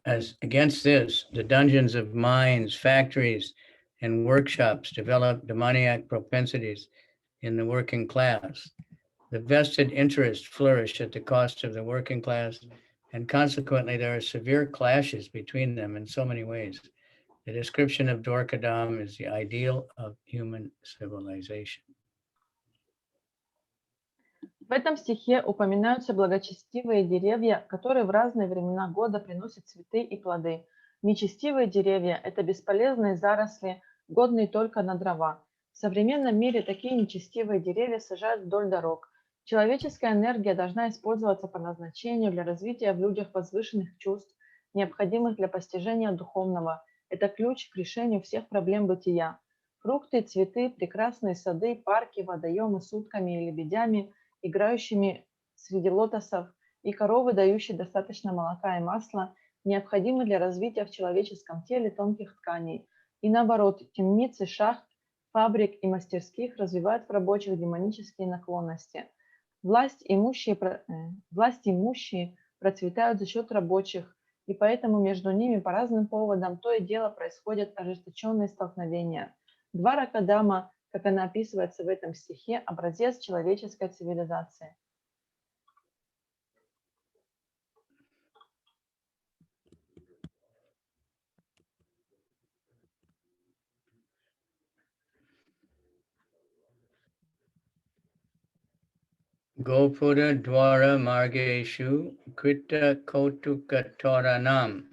As against this, the dungeons of mines, factories, and workshops develop demoniac propensities in the working class. The vested interests flourish at the cost of the working class, and consequently, there are severe clashes between them in so many ways. The description of Dvārakā is the ideal of human civilization. В этом стихе упоминаются благочестивые деревья, которые в разные времена года приносят цветы и плоды. Нечестивые деревья – это бесполезные заросли, годные только на дрова. В современном мире такие нечестивые деревья сажают вдоль дорог. Человеческая энергия должна использоваться по назначению для развития в людях возвышенных чувств, необходимых для постижения духовного. Это ключ к решению всех проблем бытия. Фрукты, цветы, прекрасные сады, парки, водоемы с утками и лебедями – играющими среди лотосов, и коровы, дающие достаточно молока и масла, необходимы для развития в человеческом теле тонких тканей. И наоборот, темницы, шахт, фабрик и мастерских развивают в рабочих демонические наклонности. Власть имущие процветают за счет рабочих, и поэтому между ними по разным поводам то и дело происходят ожесточенные столкновения. Дварака, как она описывается в этом стихе, образец человеческой цивилизации. Gopura Dvara Margeshu Krita Kotuka Toranam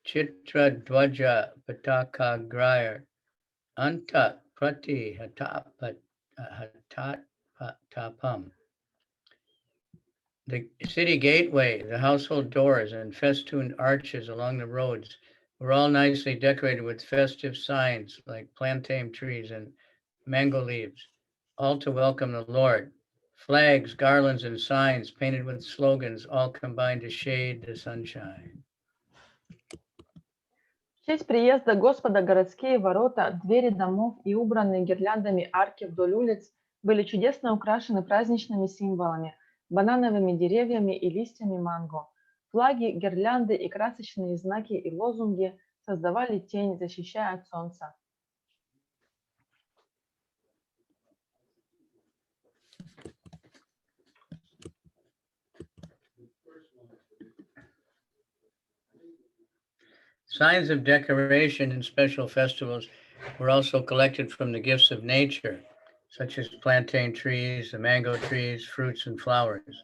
Chitra Dvaja Pataka Grayar Anta Prati Hatat Tapam. The city gateway, the household doors, and festooned arches along the roads were all nicely decorated with festive signs like plantain trees and mango leaves, all to welcome the Lord. Flags, garlands, and signs painted with slogans all combined to shade the sunshine. В честь приезда Господа городские ворота, двери домов и убранные гирляндами арки вдоль улиц были чудесно украшены праздничными символами, банановыми деревьями и листьями манго. Флаги, гирлянды и красочные знаки и лозунги создавали тень, защищая от солнца. Signs of decoration in special festivals were also collected from the gifts of nature, such as plantain trees, the mango trees, fruits, and flowers.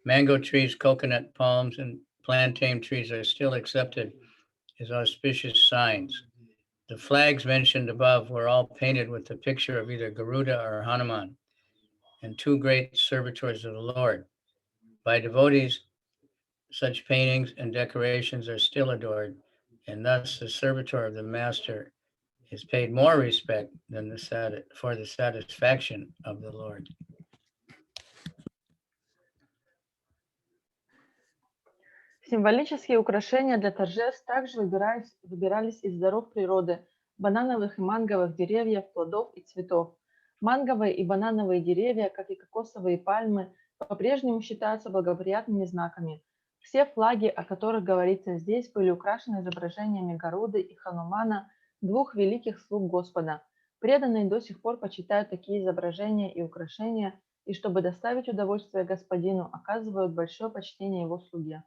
Mango trees, coconut palms, and plantain trees are still accepted as auspicious signs. The flags mentioned above were all painted with the picture of either Garuda or Hanuman, and two great servitors of the Lord. By devotees, such paintings and decorations are still adored, and thus the servitor of the master is paid more respect than for the satisfaction of the Lord. Символические украшения для торжеств также выбирались из даров природы, банановых и манговых деревьев, плодов и цветов. Манговые и банановые деревья, как и кокосовые пальмы, по-прежнему считаются благоприятными знаками. Все флаги, о которых говорится здесь, были украшены изображениями Гаруды и Ханумана, двух великих слуг Господа. Преданные до сих пор почитают такие изображения и украшения, и чтобы доставить удовольствие Господину, оказывают большое почтение его слуге.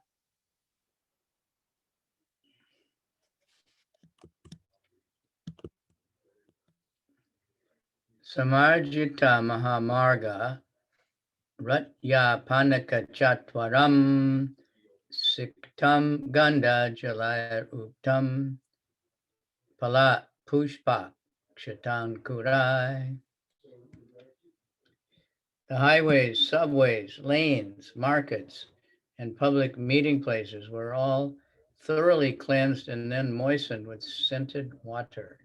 Samarjita Mahamarga Ratya Panaka Chatwaram Siktam Ganda Jalaya Uttam Pala Pushpa Kshitan Kurai. The highways, subways, lanes, markets, and public meeting places were all thoroughly cleansed and then moistened with scented water.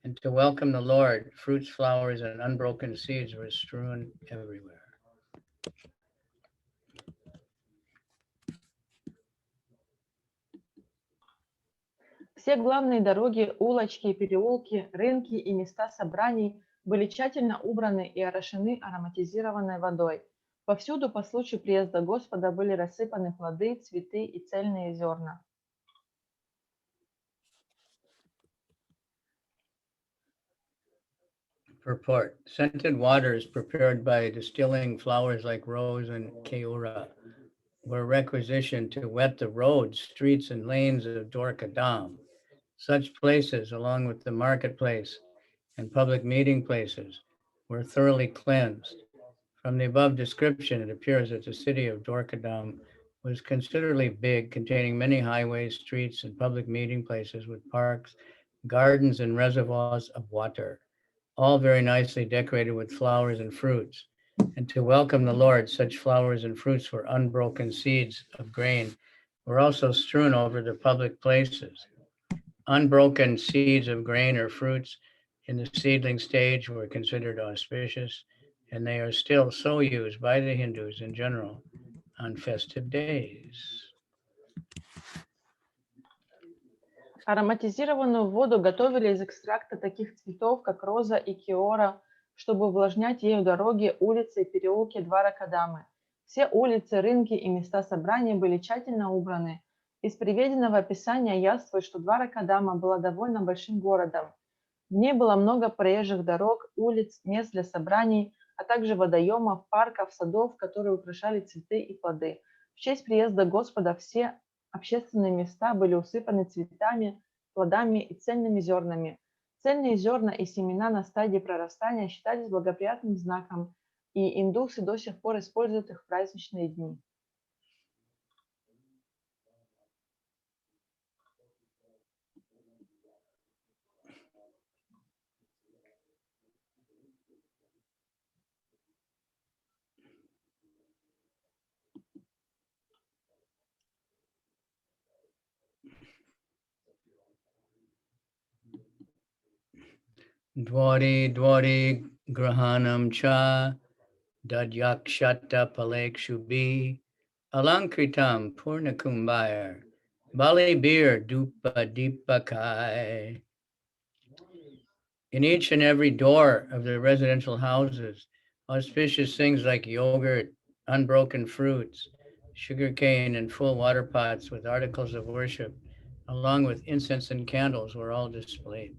And to welcome the Lord, fruits, flowers, and unbroken seeds were strewn everywhere. Все главные дороги, улочки, переулки, рынки и места собраний были тщательно убраны и орошены ароматизированной водой. Повсюду по случаю приезда Господа были рассыпаны плоды, цветы и цельные зерна. Purport. Scented waters prepared by distilling flowers like rose and keura were requisitioned to wet the roads, streets, and lanes of Dvārakā. Such places, along with the marketplace and public meeting places, were thoroughly cleansed. From the above description, it appears that the city of Dvārakā was considerably big, containing many highways, streets, and public meeting places with parks, gardens, and reservoirs of water, all very nicely decorated with flowers and fruits. And to welcome the Lord, such flowers and fruits were unbroken seeds of grain, were also strewn over the public places. Unbroken seeds of grain or fruits in the seedling stage were considered auspicious, and they are still so used by the Hindus in general on festive days. Ароматизированную воду готовили из экстракта таких цветов, как роза и киора, чтобы увлажнять ею дороги, улицы и переулки Дваракадамы. Все улицы, рынки и места собрания были тщательно убраны. Из приведенного описания яствует, что Дваракадама была довольно большим городом. В ней было много проезжих дорог, улиц, мест для собраний, а также водоемов, парков, садов, которые украшали цветы и плоды. В честь приезда Господа все общественные места были усыпаны цветами, плодами и цельными зернами. Цельные зерна и семена на стадии прорастания считались благоприятным знаком, и индусы до сих пор используют их в праздничные дни. Dwari Dwari Grahanam Cha Dadyakshata Palekshubi Alankritam Purnakumbhayar Bali Bir Dupa Deepakai. In each and every door of the residential houses, auspicious things like yogurt, unbroken fruits, sugarcane, and full water pots with articles of worship, along with incense and candles, were all displayed.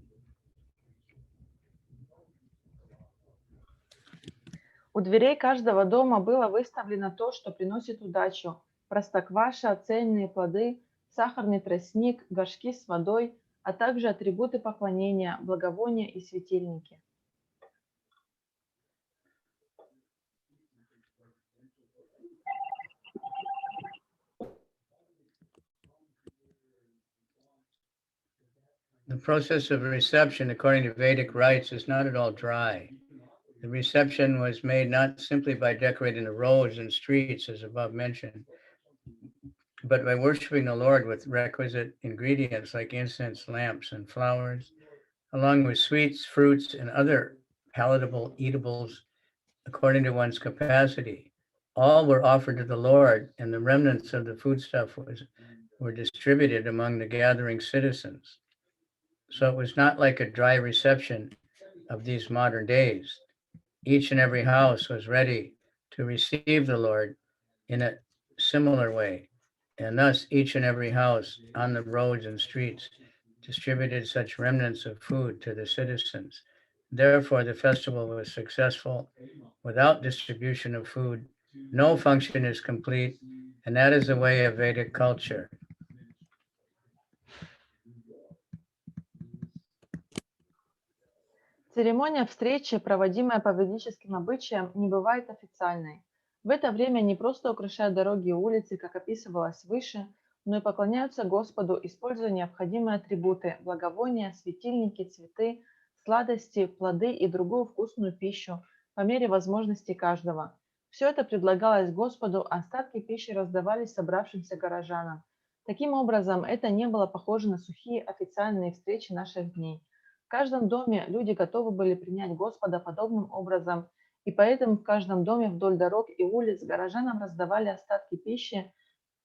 У дверей каждого дома было выставлено то, что приносит удачу: простокваша, цельные плоды, сахарный тростник, горшки с водой, а также атрибуты поклонения, благовония и светильники. The process of reception, according to Vedic rites, is not at all dry. The reception was made not simply by decorating the roads and streets, as above mentioned, but by worshiping the Lord with requisite ingredients like incense, lamps, and flowers, along with sweets, fruits, and other palatable eatables according to one's capacity. All were offered to the Lord, and the remnants of the foodstuff were distributed among the gathering citizens. So it was not like a dry reception of these modern days. Each and every house was ready to receive the Lord in a similar way. And thus each and every house on the roads and streets distributed such remnants of food to the citizens. Therefore, the festival was successful. Without distribution of food, no function is complete, and that is the way of Vedic culture. Церемония встречи, проводимая по ведическим обычаям, не бывает официальной. В это время не просто украшают дороги и улицы, как описывалось выше, но и поклоняются Господу, используя необходимые атрибуты: благовония, светильники, цветы, сладости, плоды и другую вкусную пищу по мере возможностей каждого. Все это предлагалось Господу, а остатки пищи раздавались собравшимся горожанам. Таким образом, это не было похоже на сухие официальные встречи наших дней. В каждом доме люди готовы были принять Господа подобным образом, и поэтому в каждом доме вдоль дорог и улиц горожанам раздавали остатки пищи,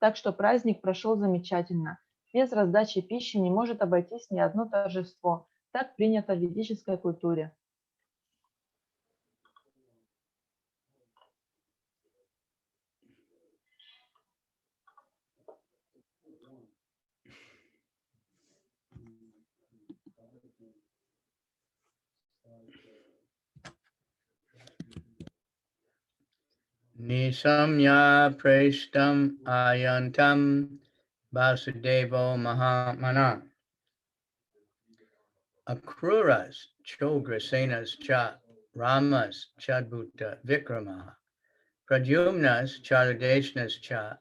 так что праздник прошел замечательно. Без раздачи пищи не может обойтись ни одно торжество. Так принято в ведической культуре. Nisamya preshtam ayantam Vasudevo Mahamana Akruras Chograsenas cha Ramas Chadbhuta Vikramaha Pradyumnas Charadeshnas cha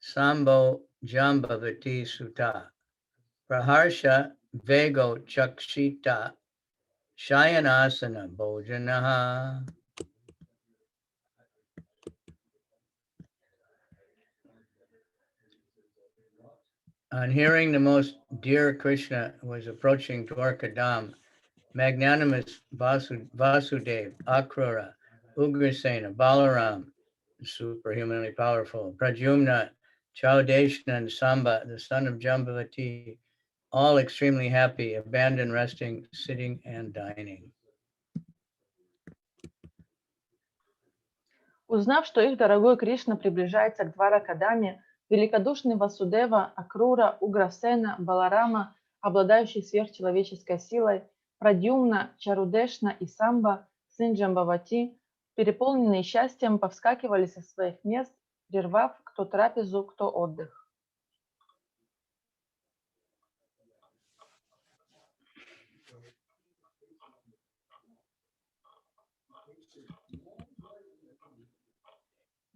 Sambo Jambavati Sutta Praharsha Vego Chakshita Shayanasana Bhojanaha. On hearing the most dear Krishna was approaching Dvārakā Dham, magnanimous Vasudev, Akrura, Ugrasena, Balaram, superhumanly powerful, Pradyumna, Chaudeshna, and Samba, the son of Jambavati, all extremely happy, abandoned resting, sitting, and dining. Узнав, что их дорогой Кришна приближается к Дваракадаме, великодушный Васудева, Акрура, Уграсена, Баларама, обладающий сверхчеловеческой силой, Прадьюмна, Чарудешна и Самба, сын Джамбавати, переполненные счастьем, повскакивали со своих мест, прервав кто трапезу, кто отдых.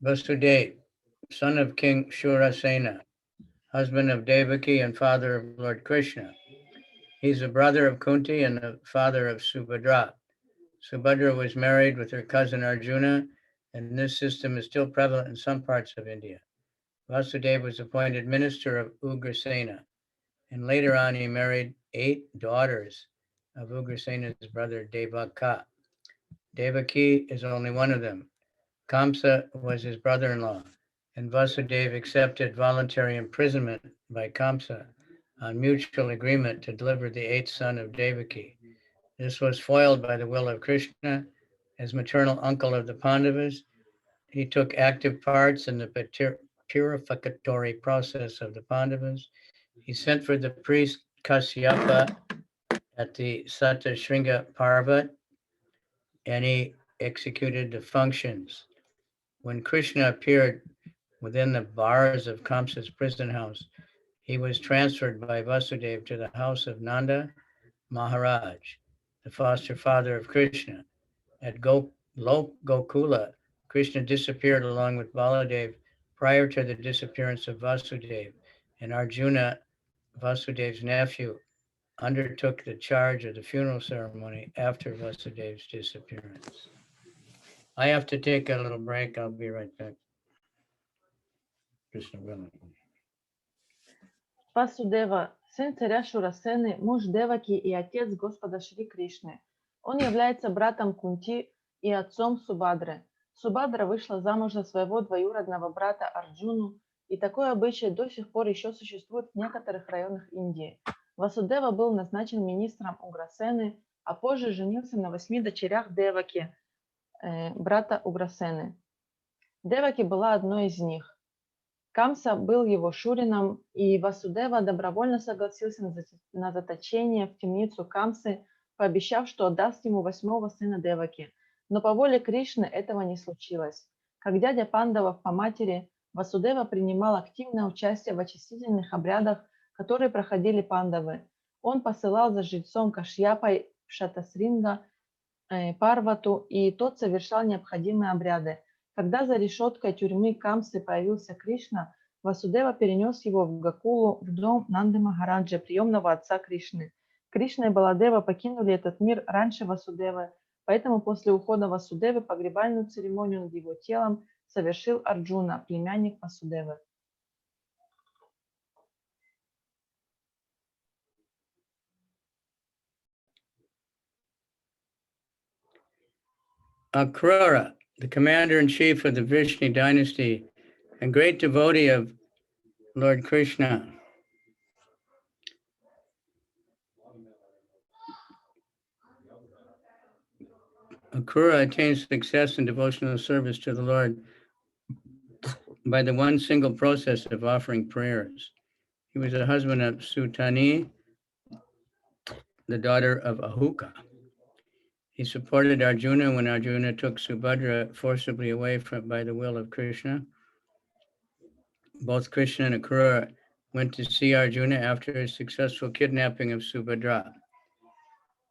Vasudeva, son of King Shurasena, husband of Devaki and father of Lord Krishna. He's the brother of Kunti and the father of Subhadra. Subhadra was married with her cousin Arjuna, and this system is still prevalent in some parts of India. Vasudeva was appointed minister of Ugrasena, and later on he married 8 daughters of Ugrasena's brother Devaka. Devaki is only one of them. Kamsa was his brother-in-law, and Vasudeva accepted voluntary imprisonment by Kamsa on mutual agreement to deliver the eighth son of Devaki. This was foiled by the will of Krishna. As maternal uncle of the Pandavas, he took active parts in the purificatory process of the Pandavas. He sent for the priest Kasyapa at the Satashringa Parvat, and he executed the functions. When Krishna appeared within the bars of Kamsa's prison house, he was transferred by Vasudeva to the house of Nanda Maharaj, the foster father of Krishna. At Gokula, Krishna disappeared along with Baladev prior to the disappearance of Vasudeva, and Arjuna, Vasudev's nephew, undertook the charge of the funeral ceremony after Vasudev's disappearance. I have to take a little break. I'll be right back. Krishna willing. Васудева, сын царя Шурасены, муж Деваки и отец Господа Шри Кришны. Он является братом Кунти и отцом Субадры. Субадра вышла замуж за своего двоюродного брата Арджуну, и такой обычай до сих пор еще существует в некоторых районах Индии. Васудева был назначен министром Уграсены, а позже женился на 8 дочерях Деваки, брата Уграсены. Деваки была одной из них. Камса был его шурином, и Васудева добровольно согласился на заточение в темницу Камсы, пообещав, что отдаст ему 8-го сына Деваки. Но по воле Кришны этого не случилось. Как дядя пандавов по матери, Васудева принимал активное участие в очистительных обрядах, которые проходили пандавы. Он посылал за жрецом Кашьяпой в Шатасринга Парвату, и тот совершал необходимые обряды. Когда за решеткой тюрьмы Камсы появился Кришна, Васудева перенес его в Гакулу, в дом Нанды Махараджа, приемного отца Кришны. Кришна и Баладева покинули этот мир раньше Васудевы, поэтому после ухода Васудевы погребальную церемонию над его телом совершил Арджуна, племянник Васудевы. Akrura, the commander-in-chief of the Vishnu dynasty and great devotee of Lord Krishna. Akrura attained success in devotional service to the Lord by the one single process of offering prayers. He was the husband of Sutani, the daughter of Ahuka. He supported Arjuna when Arjuna took Subhadra forcibly away by the will of Krishna. Both Krishna and Akrura went to see Arjuna after his successful kidnapping of Subhadra.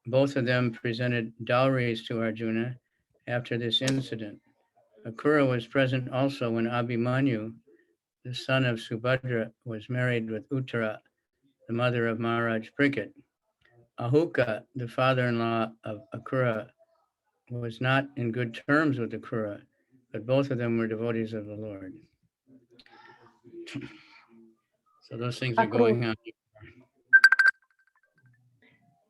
Both of them presented dowries to Arjuna after this incident. Akrura was present also when Abhimanyu, the son of Subhadra, was married with Uttara, the mother of Maharaj Parikshit. Ahuka, the father-in-law of Akrura, was not in good terms with Akrura, but both of them were devotees of the Lord. So those things are going on.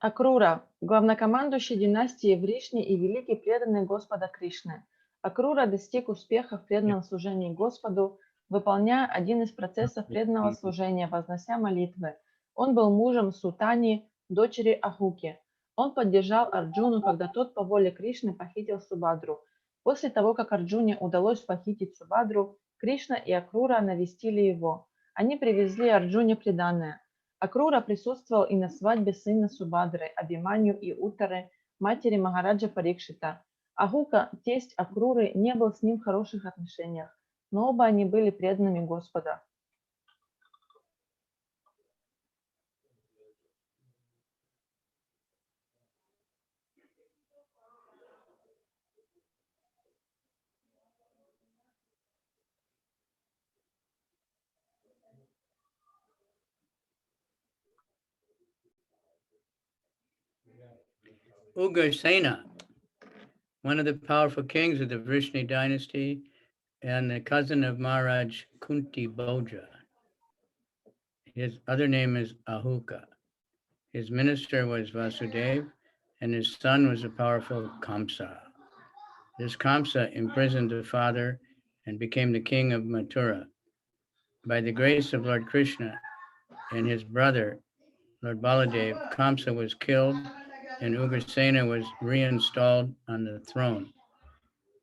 Акрура, главнокомандующий династии Вришни и великий преданный Господа Кришны. Акрура достиг успеха в преданном служении Господу, выполняя один из процессов преданного служения, вознося молитвы. Он был мужем Сутани, дочери Ахуки. Он поддержал Арджуну, когда тот по воле Кришны похитил Субадру. После того, как Арджуне удалось похитить Субадру, Кришна и Акрура навестили его. Они привезли Арджуне приданое. Акрура присутствовал и на свадьбе сына Субадры, Абиманью и Уттары, матери Махараджа Парикшита. Ахука, тесть Акруры, не был с ним в хороших отношениях, но оба они были преданными Господа. Ugrasena, one of the powerful kings of the Vishnu dynasty and the cousin of Maharaj Kunti Bhoja. His other name is Ahuka. His minister was Vasudeva, and his son was the powerful Kamsa. This Kamsa imprisoned the father and became the king of Mathura. By the grace of Lord Krishna and his brother, Lord Baladev, Kamsa was killed and Ugrasena was reinstalled on the throne.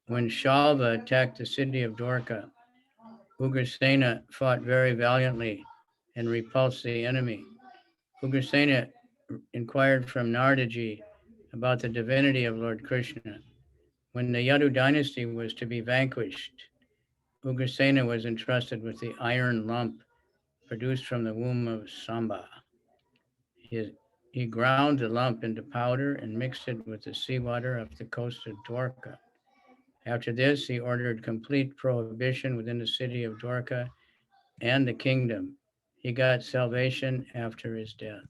When Shalva attacked the city of Dvāraka, Ugrasena fought very valiantly and repulsed the enemy. Ugrasena inquired from Naradaji about the divinity of Lord Krishna. When the Yadu dynasty was to be vanquished, Ugrasena was entrusted with the iron lump produced from the womb of Samba. He ground the lump into powder and mixed it with the seawater off the coast of Dvāraka. After this, he ordered complete prohibition within the city of Dvāraka and the kingdom. He got salvation after his death.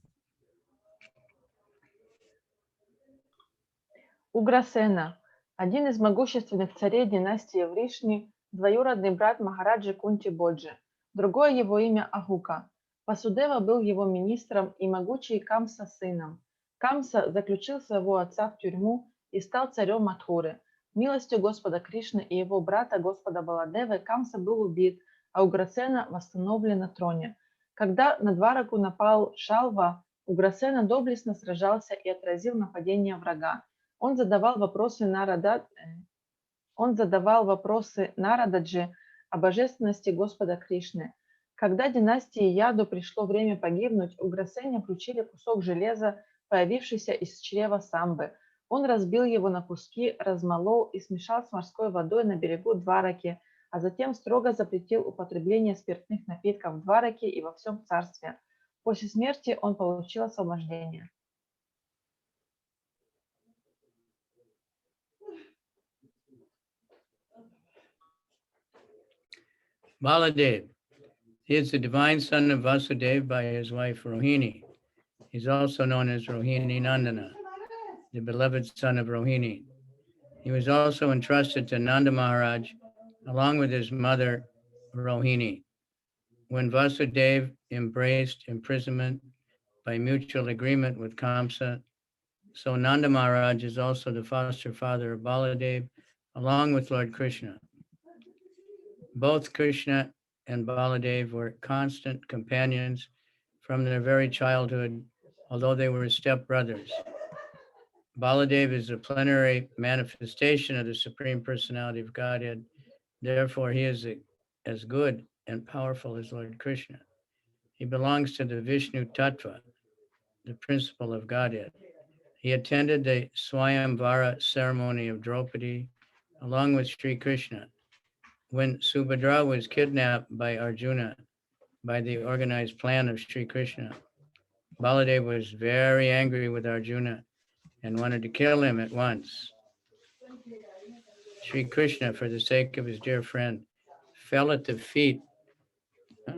Уграсена – один из могущественных царей династии Вришни, двоюродный брат Махараджи Кунти Боджи. Другое его имя Ахука. Васудева был его министром и могучий Камса сыном. Камса заключил своего отца в тюрьму и стал царем Мадхуры. Милостью Господа Кришны и его брата Господа Баладевы Камса был убит, а Уграсена восстановлен на троне. Когда на Двараку напал Шалва, Уграсена доблестно сражался и отразил нападение врага. Он задавал вопросы Нарададжи о божественности Господа Кришны. Когда династии Яду пришло время погибнуть, Уграсене включили кусок железа, появившийся из чрева Самбы. Он разбил его на куски, размолол и смешал с морской водой на берегу Двараки, а затем строго запретил употребление спиртных напитков в Двараке и во всем царстве. После смерти он получил освобождение. Baladev. He is the divine son of Vasudeva by his wife Rohini. He's also known as Rohini Nandana, the beloved son of Rohini. He was also entrusted to Nanda Maharaj along with his mother Rohini. When Vasudeva embraced imprisonment by mutual agreement with Kamsa, so Nanda Maharaj is also the foster father of Baladev along with Lord Krishna. Both Krishna and Baladev were constant companions from their very childhood, although they were stepbrothers. Baladev is a plenary manifestation of the Supreme Personality of Godhead. Therefore, he is as good and powerful as Lord Krishna. He belongs to the Vishnu Tattva, the principle of Godhead. He attended the Swayamvara ceremony of Draupadi along with Sri Krishna. When Subhadra was kidnapped by Arjuna by the organized plan of Sri Krishna, Baladev was very angry with Arjuna and wanted to kill him at once. Sri Krishna, for the sake of his dear friend, fell at the feet of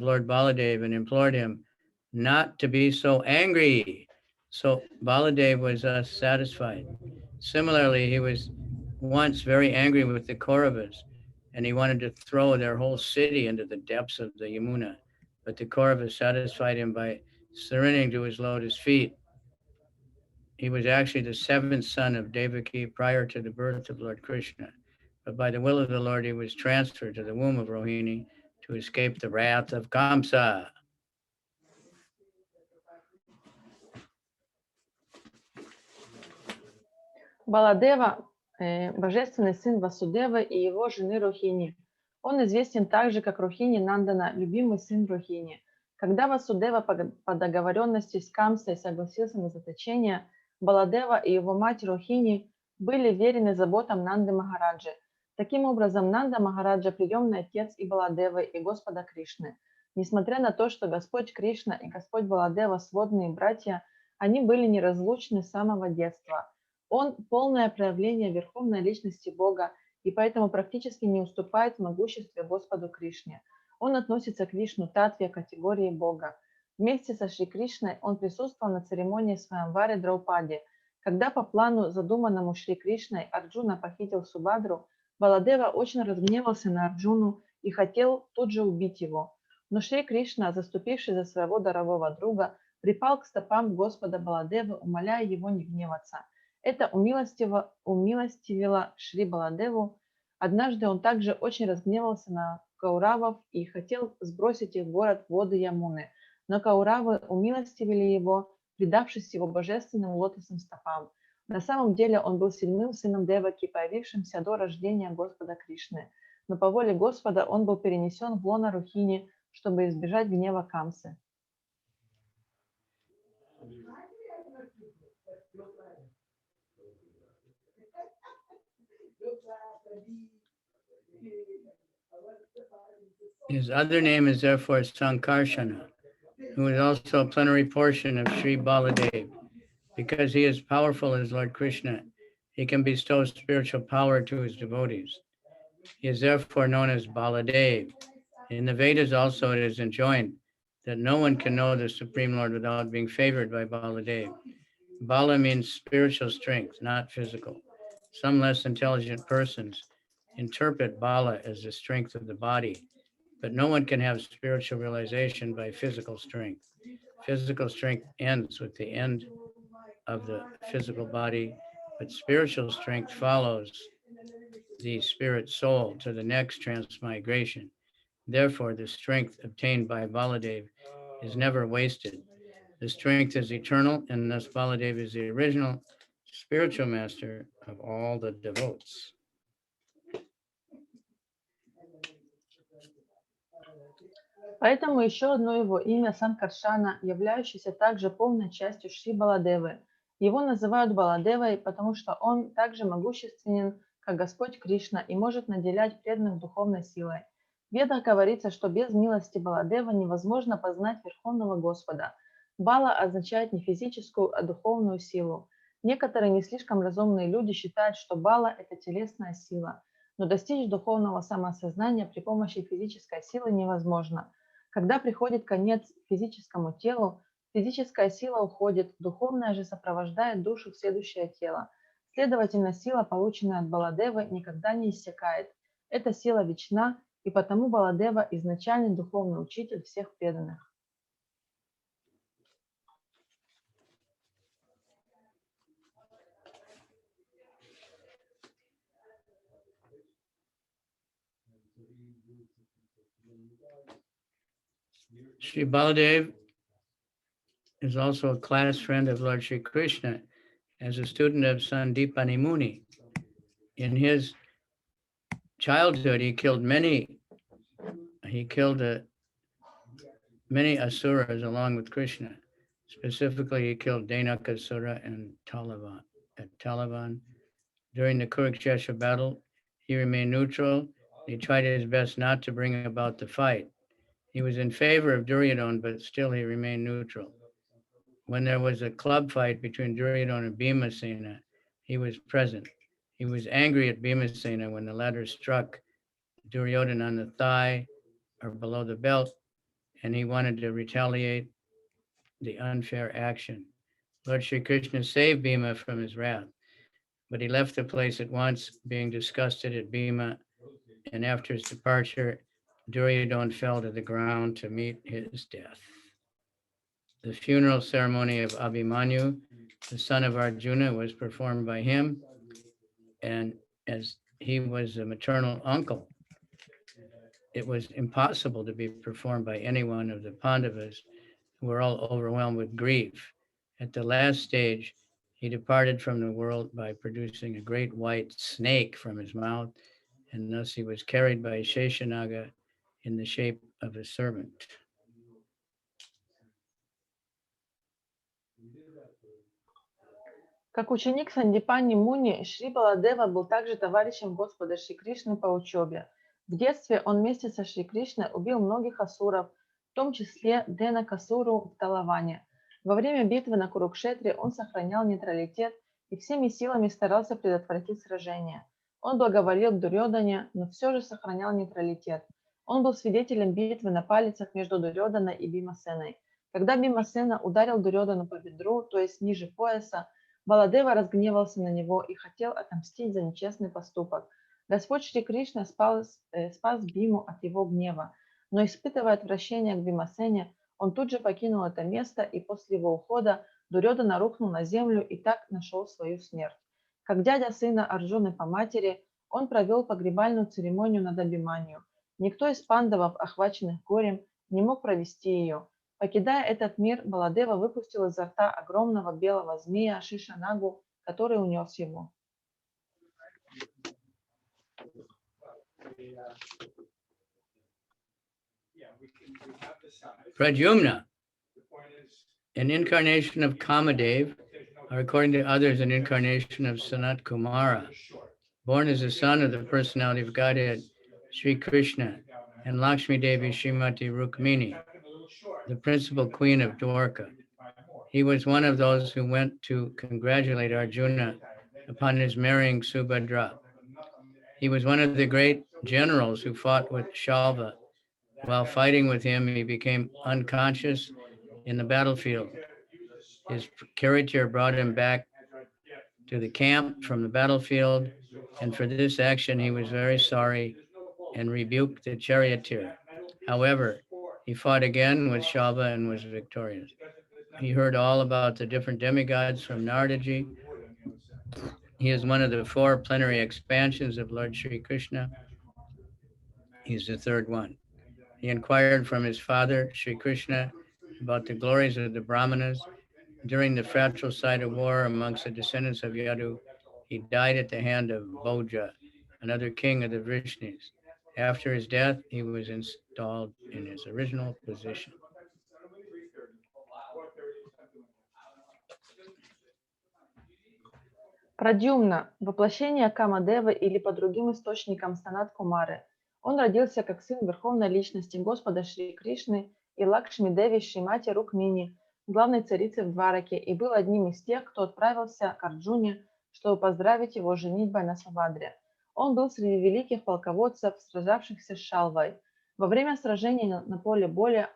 Lord Baladev and implored him not to be so angry. So Baladev was satisfied. Similarly, he was once very angry with the Kauravas, and he wanted to throw their whole city into the depths of the Yamuna. But the Kauravas satisfied him by surrendering to his lotus feet. He was actually the seventh son of Devaki prior to the birth of Lord Krishna. But by the will of the Lord, he was transferred to the womb of Rohini to escape the wrath of Kamsa. Баладева – божественный сын Васудевы и его жены Рохини. Он известен также как Рохини Нандана, любимый сын Рохини. Когда Васудева по договоренности с Камсой согласился на заточение, Баладева и его мать Рохини были верены заботам Нанды Махараджи. Таким образом, Нанда Махараджа – приемный отец и Баладевы, и Господа Кришны. Несмотря на то, что Господь Кришна и Господь Баладева – сводные братья, они были неразлучны с самого детства. Он – полное проявление Верховной Личности Бога, и поэтому практически не уступает в могуществе Господу Кришне. Он относится к Вишну-татве категории Бога. Вместе со Шри Кришной он присутствовал на церемонии Сваямвари Драупади. Когда по плану, задуманному Шри Кришной, Арджуна похитил Субадру, Баладева очень разгневался на Арджуну и хотел тут же убить его. Но Шри Кришна, заступившись за своего дорогого друга, припал к стопам Господа Баладевы, умоляя его не гневаться. Это умилостивило Шри Баладеву. Однажды он также очень разгневался на Кауравов и хотел сбросить их в город воды Ямуны, но Кауравы умилостивили его, предавшись его божественным лотосным стопам. На самом деле он был седьмым сыном Деваки, появившимся до рождения Господа Кришны, но по воле Господа он был перенесен в лоно Рухини, чтобы избежать гнева Камсы. His other name is therefore Sankarsana, who is also a plenary portion of Sri Baladev. Because he is powerful as Lord Krishna, he can bestow spiritual power to his devotees. He is therefore known as Baladev. In the Vedas also it is enjoined that no one can know the Supreme Lord without being favored by Baladev. Bala means spiritual strength, not physical. Some less intelligent persons interpret Bala as the strength of the body, but no one can have spiritual realization by physical strength. Physical strength ends with the end of the physical body, but spiritual strength follows the spirit soul to the next transmigration. Therefore, the strength obtained by Baladev is never wasted. The strength is eternal, and thus Baladev is the original spiritual master of all the devotees. Поэтому еще одно его имя Санкаршана, являющееся также полной частью Шри Баладевы. Его называют Баладевой, потому что он также могущественен, как Господь Кришна, и может наделять преданных духовной силой. В Ведах говорится, что без милости Баладева невозможно познать Верховного Господа. Бала означает не физическую, а духовную силу. Некоторые не слишком разумные люди считают, что Бала – это телесная сила, но достичь духовного самоосознания при помощи физической силы невозможно. Когда приходит конец физическому телу, физическая сила уходит, духовная же сопровождает душу в следующее тело. Следовательно, сила, полученная от Баладевы, никогда не иссякает. Эта сила вечна, и потому Баладева – изначальный духовный учитель всех преданных. Sri Baladev is also a class friend of Lord Sri Krishna as a student of Sandipani Muni. In his childhood, he killed many asuras along with Krishna. Specifically, he killed Dhenukasura and Talavan. During the Kurukshetra battle, he remained neutral. He tried his best not to bring about the fight. He was in favor of Duryodhana, but still he remained neutral. When there was a club fight between Duryodhana and Bhimasena, he was present. He was angry at Bhimasena when the latter struck Duryodhana on the thigh or below the belt, and he wanted to retaliate the unfair action. Lord Sri Krishna saved Bhima from his wrath, but he left the place at once, being disgusted at Bhima, and after his departure, Duryodhana fell to the ground to meet his death. The funeral ceremony of Abhimanyu, the son of Arjuna, was performed by him, and as he was a maternal uncle, it was impossible to be performed by any one of the Pandavas, who were all overwhelmed with grief. At the last stage, he departed from the world by producing a great white snake from his mouth, and thus he was carried by Sheshanaga in the shape of a servant. Как ученик Сандипани Муни, Шри Баладева был также товарищем Господа Шри Кришны по учебе. В детстве он вместе со Шри Кришной убил многих асуров, в том числе Дhenukasuru в Талаване. Во время битвы на Курукшетре он сохранял нейтралитет и всеми силами старался предотвратить сражение. Он благоволил к Дурьодане, но все же сохранял нейтралитет. Он был свидетелем битвы на палицах между Дурьоданой и Бимасеной. Когда Бимасена ударил Дурьодану по бедру, то есть ниже пояса, Баладева разгневался на него и хотел отомстить за нечестный поступок. Господь Шри Кришна спас Биму от его гнева, но, испытывая отвращение к Бимасене, Он тут же покинул это место, и после его ухода Дурьодана рухнул на землю и так нашел свою смерть. Как дядя сына Арджуны по матери, он провел погребальную церемонию над Абиманью. Никто из пандавов, охваченных горем, не мог провести ее. Покидая этот мир, Баладева выпустил изо рта огромного белого змея Шишанагу, который унес его. Pradyumna, an incarnation of Kamadev, or according to others, an incarnation of Sanat Kumara, born as the son of the personality of Godhead, Sri Krishna, and Lakshmi Devi Srimati Rukmini, the principal queen of Dvārakā. He was one of those who went to congratulate Arjuna upon his marrying Subhadra. He was one of the great generals who fought with Shalva. While fighting with him, he became unconscious in the battlefield. His charioteer brought him back to the camp from the battlefield, and for this action he was very sorry and rebuked the charioteer. However, he fought again with Shalva and was victorious. He heard all about the different demigods from Naradaji. He is one of the 4 plenary expansions of Lord Sri Krishna. He's the 3rd one. He inquired from his father, Sri Krishna, about the glories of the Brahmanas. During the fratricidal war amongst the descendants of Yadu, he died at the hand of Bhoja, another king of the Vishnus. After his death, he was installed in his original position. Прадьюмна – воплощение Камадевы или по другим источникам Санат Кумары. Он родился как сын Верховной Личности Господа Шри Кришны и Лакшми Деви Шримати Рукмини, главной царицы в Двараке, и был одним из тех, кто отправился к Арджуне, чтобы поздравить его с женитьбой на Субхадре. Он был среди великих полководцев, сражавшихся с Шалвой. Во время сражений на поле боя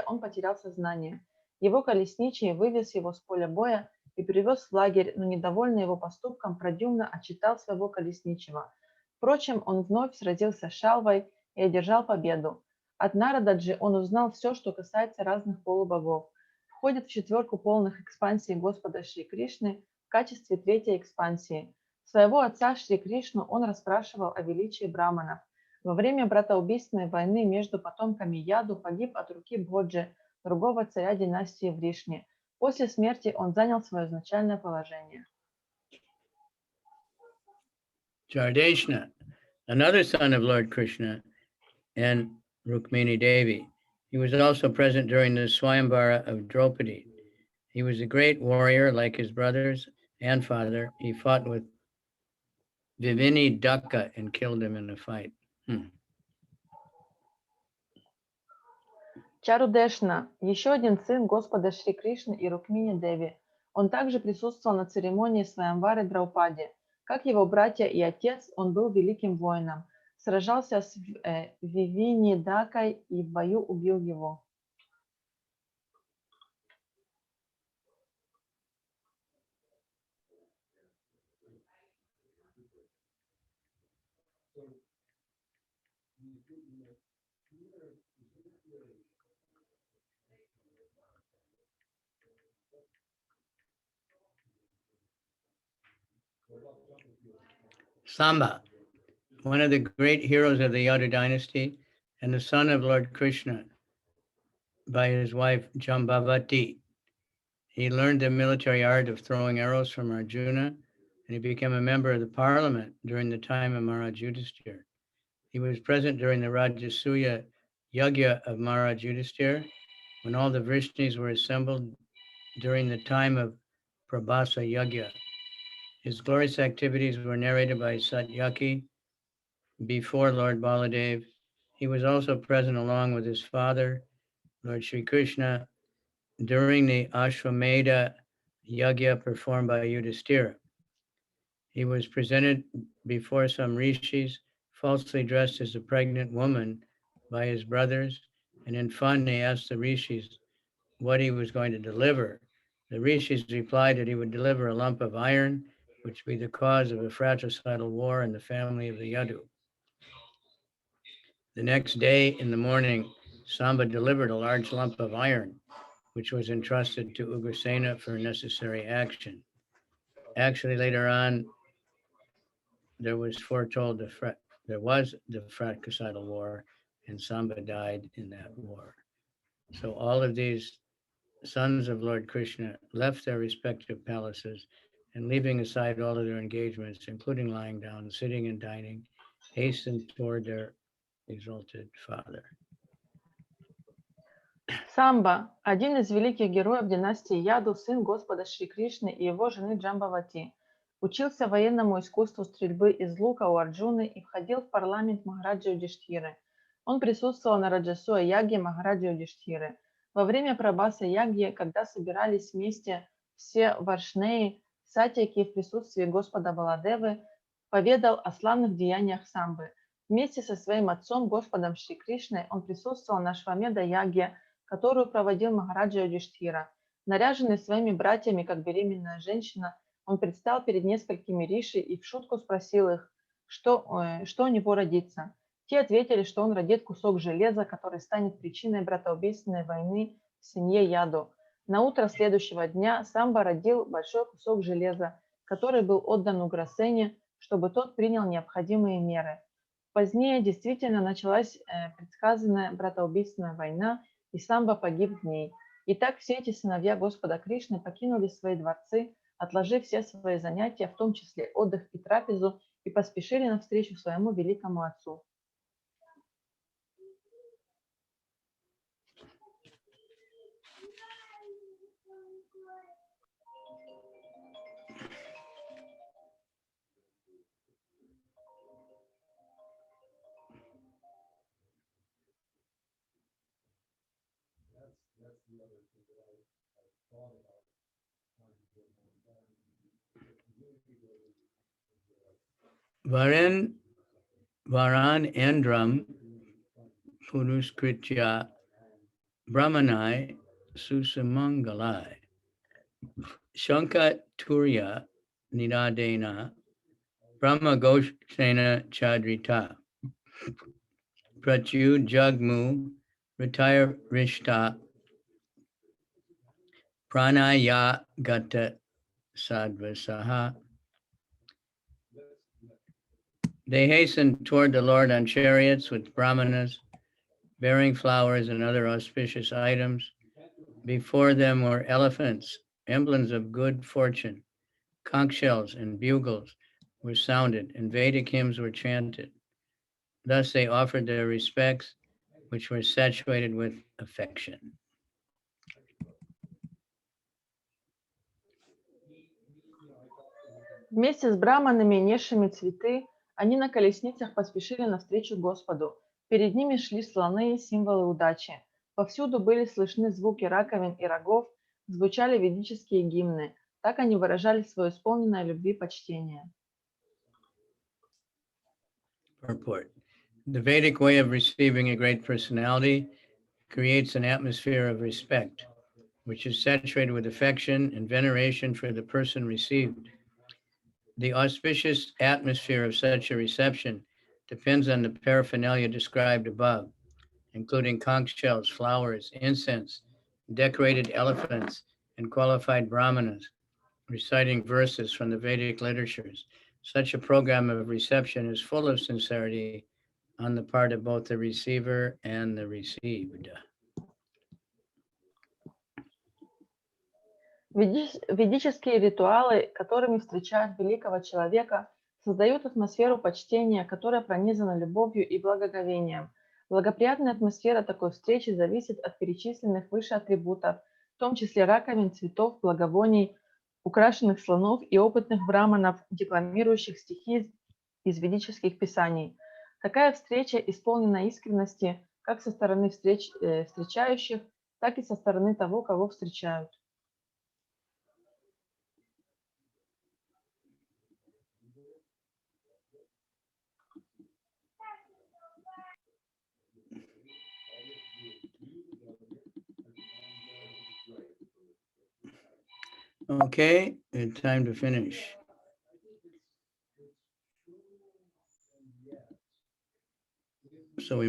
он потерял сознание. Его колесничий вывез его с поля боя и привез в лагерь, но недовольный его поступком Прадьюмна отчитал своего колесничего. Впрочем, он вновь сразился с Шалвой и одержал победу. От Нарададжи он узнал все, что касается разных полубогов. Входит в 4 полных экспансий Господа Шри Кришны в качестве 3-й экспансии. Своего отца Шри Кришну он расспрашивал о величии браманов. Во время братоубийственной войны между потомками Яду погиб от руки Бhoджи, другого царя династии Вришни. После смерти он занял свое изначальное положение. Jardeshna, another son of Lord Krishna and Rukmini Devi. He was also present during the Swayamvara of Draupadi. He was a great warrior like his brothers and father. He fought with Vivini Daka and killed him in a fight. Чарудешна – еще один сын Господа Шри Кришны и Рукмини Деви. Он также присутствовал на церемонии Сваямвары Драупади. Как его братья и отец, он был великим воином. Сражался с Вивини Дакой и в бою убил его. Samba, one of the great heroes of the Yadu dynasty and the son of Lord Krishna by his wife Jambavati. He learned the military art of throwing arrows from Arjuna, and he became a member of the parliament during the time of Maharaj Yudhisthira. He was present during the Rajasuya Yagya of Maharaj Yudhisthira, when all the Vrishnis were assembled during the time of Prabhasa Yagya. His glorious activities were narrated by Satyaki before Lord Baladev. He was also present along with his father, Lord Sri Krishna, during the Ashwamedha Yagya performed by Yudhisthira. He was presented before some rishis, falsely dressed as a pregnant woman by his brothers, and in fun they asked the rishis what he was going to deliver. The rishis replied that he would deliver a lump of iron, which would be the cause of a fratricidal war in the family of the Yadu. The next day in the morning, Samba delivered a large lump of iron, which was entrusted to Ugrasena for necessary action. Actually, later on, there was foretold there was the fratricidal war, and Samba died in that war. So all of these sons of Lord Krishna left their respective palaces and, leaving aside all of their engagements, including lying down, sitting and dining, hastened toward their exalted father. Самба, один из великих героев династии Яду, сын Господа Шри Кришны и его жены Джамбавати, учился военному искусству стрельбы из лука у Арджуны и входил в парламент Махараджи Юдиштхиры. Он присутствовал на Раджасуа Ягье Махараджи Юдиштхиры. Во время Прабаса Ягьи, когда собирались вместе все варшнеи, сатьяки в присутствии Господа Баладевы, поведал о славных деяниях Самбы. Вместе со своим отцом, Господом Шри Кришной, он присутствовал на Швамеда Ягье, которую проводил Махараджа Юдиштхира. Наряженный своими братьями, как беременная женщина, он предстал перед несколькими риши и в шутку спросил их, что у него родится. Те ответили, что он родит кусок железа, который станет причиной братоубийственной войны в семье Яду. На утро следующего дня Самба родил большой кусок железа, который был отдан Уграсене, чтобы тот принял необходимые меры. Позднее действительно началась предсказанная братоубийственная война, и Самба погиб в ней. Итак, все эти сыновья Господа Кришны покинули свои дворцы, отложив все свои занятия, в том числе отдых и трапезу, и поспешили навстречу своему великому отцу. Varan Andram Puruskritya Brahmanai Susamangalai Shanka Turya Nidadena Brahma Goshena Chadrita Pratyu Jagmu Retire Rishta Pranaya Gata Sadvasaha. They hastened toward the Lord on chariots with brahmanas, bearing flowers and other auspicious items. Before them were elephants, emblems of good fortune. Conch shells and bugles were sounded, and Vedic hymns were chanted. Thus they offered their respects, which were saturated with affection. Вместе с браманами, несшими цветы, они на колесницах поспешили навстречу Господу. Перед ними шли слоны, символы удачи. Повсюду были слышны звуки раковин и рогов, звучали ведические гимны. Так они выражали свое исполненное любви почтение. Purport. The Vedic way of receiving a great personality creates an atmosphere of respect, which is saturated with affection and veneration for the person received. The auspicious atmosphere of such a reception depends on the paraphernalia described above, including conch shells, flowers, incense, decorated elephants, and qualified brahmanas reciting verses from the Vedic literatures. Such a program of reception is full of sincerity on the part of both the receiver and the received. Ведические ритуалы, которыми встречают великого человека, создают атмосферу почтения, которая пронизана любовью и благоговением. Благоприятная атмосфера такой встречи зависит от перечисленных выше атрибутов, в том числе раковин, цветов, благовоний, украшенных слонов и опытных браманов, декламирующих стихи из ведических писаний. Такая встреча исполнена искренности как со стороны встречающих, так и со стороны того, кого встречают. Okay, it's time to finish. So we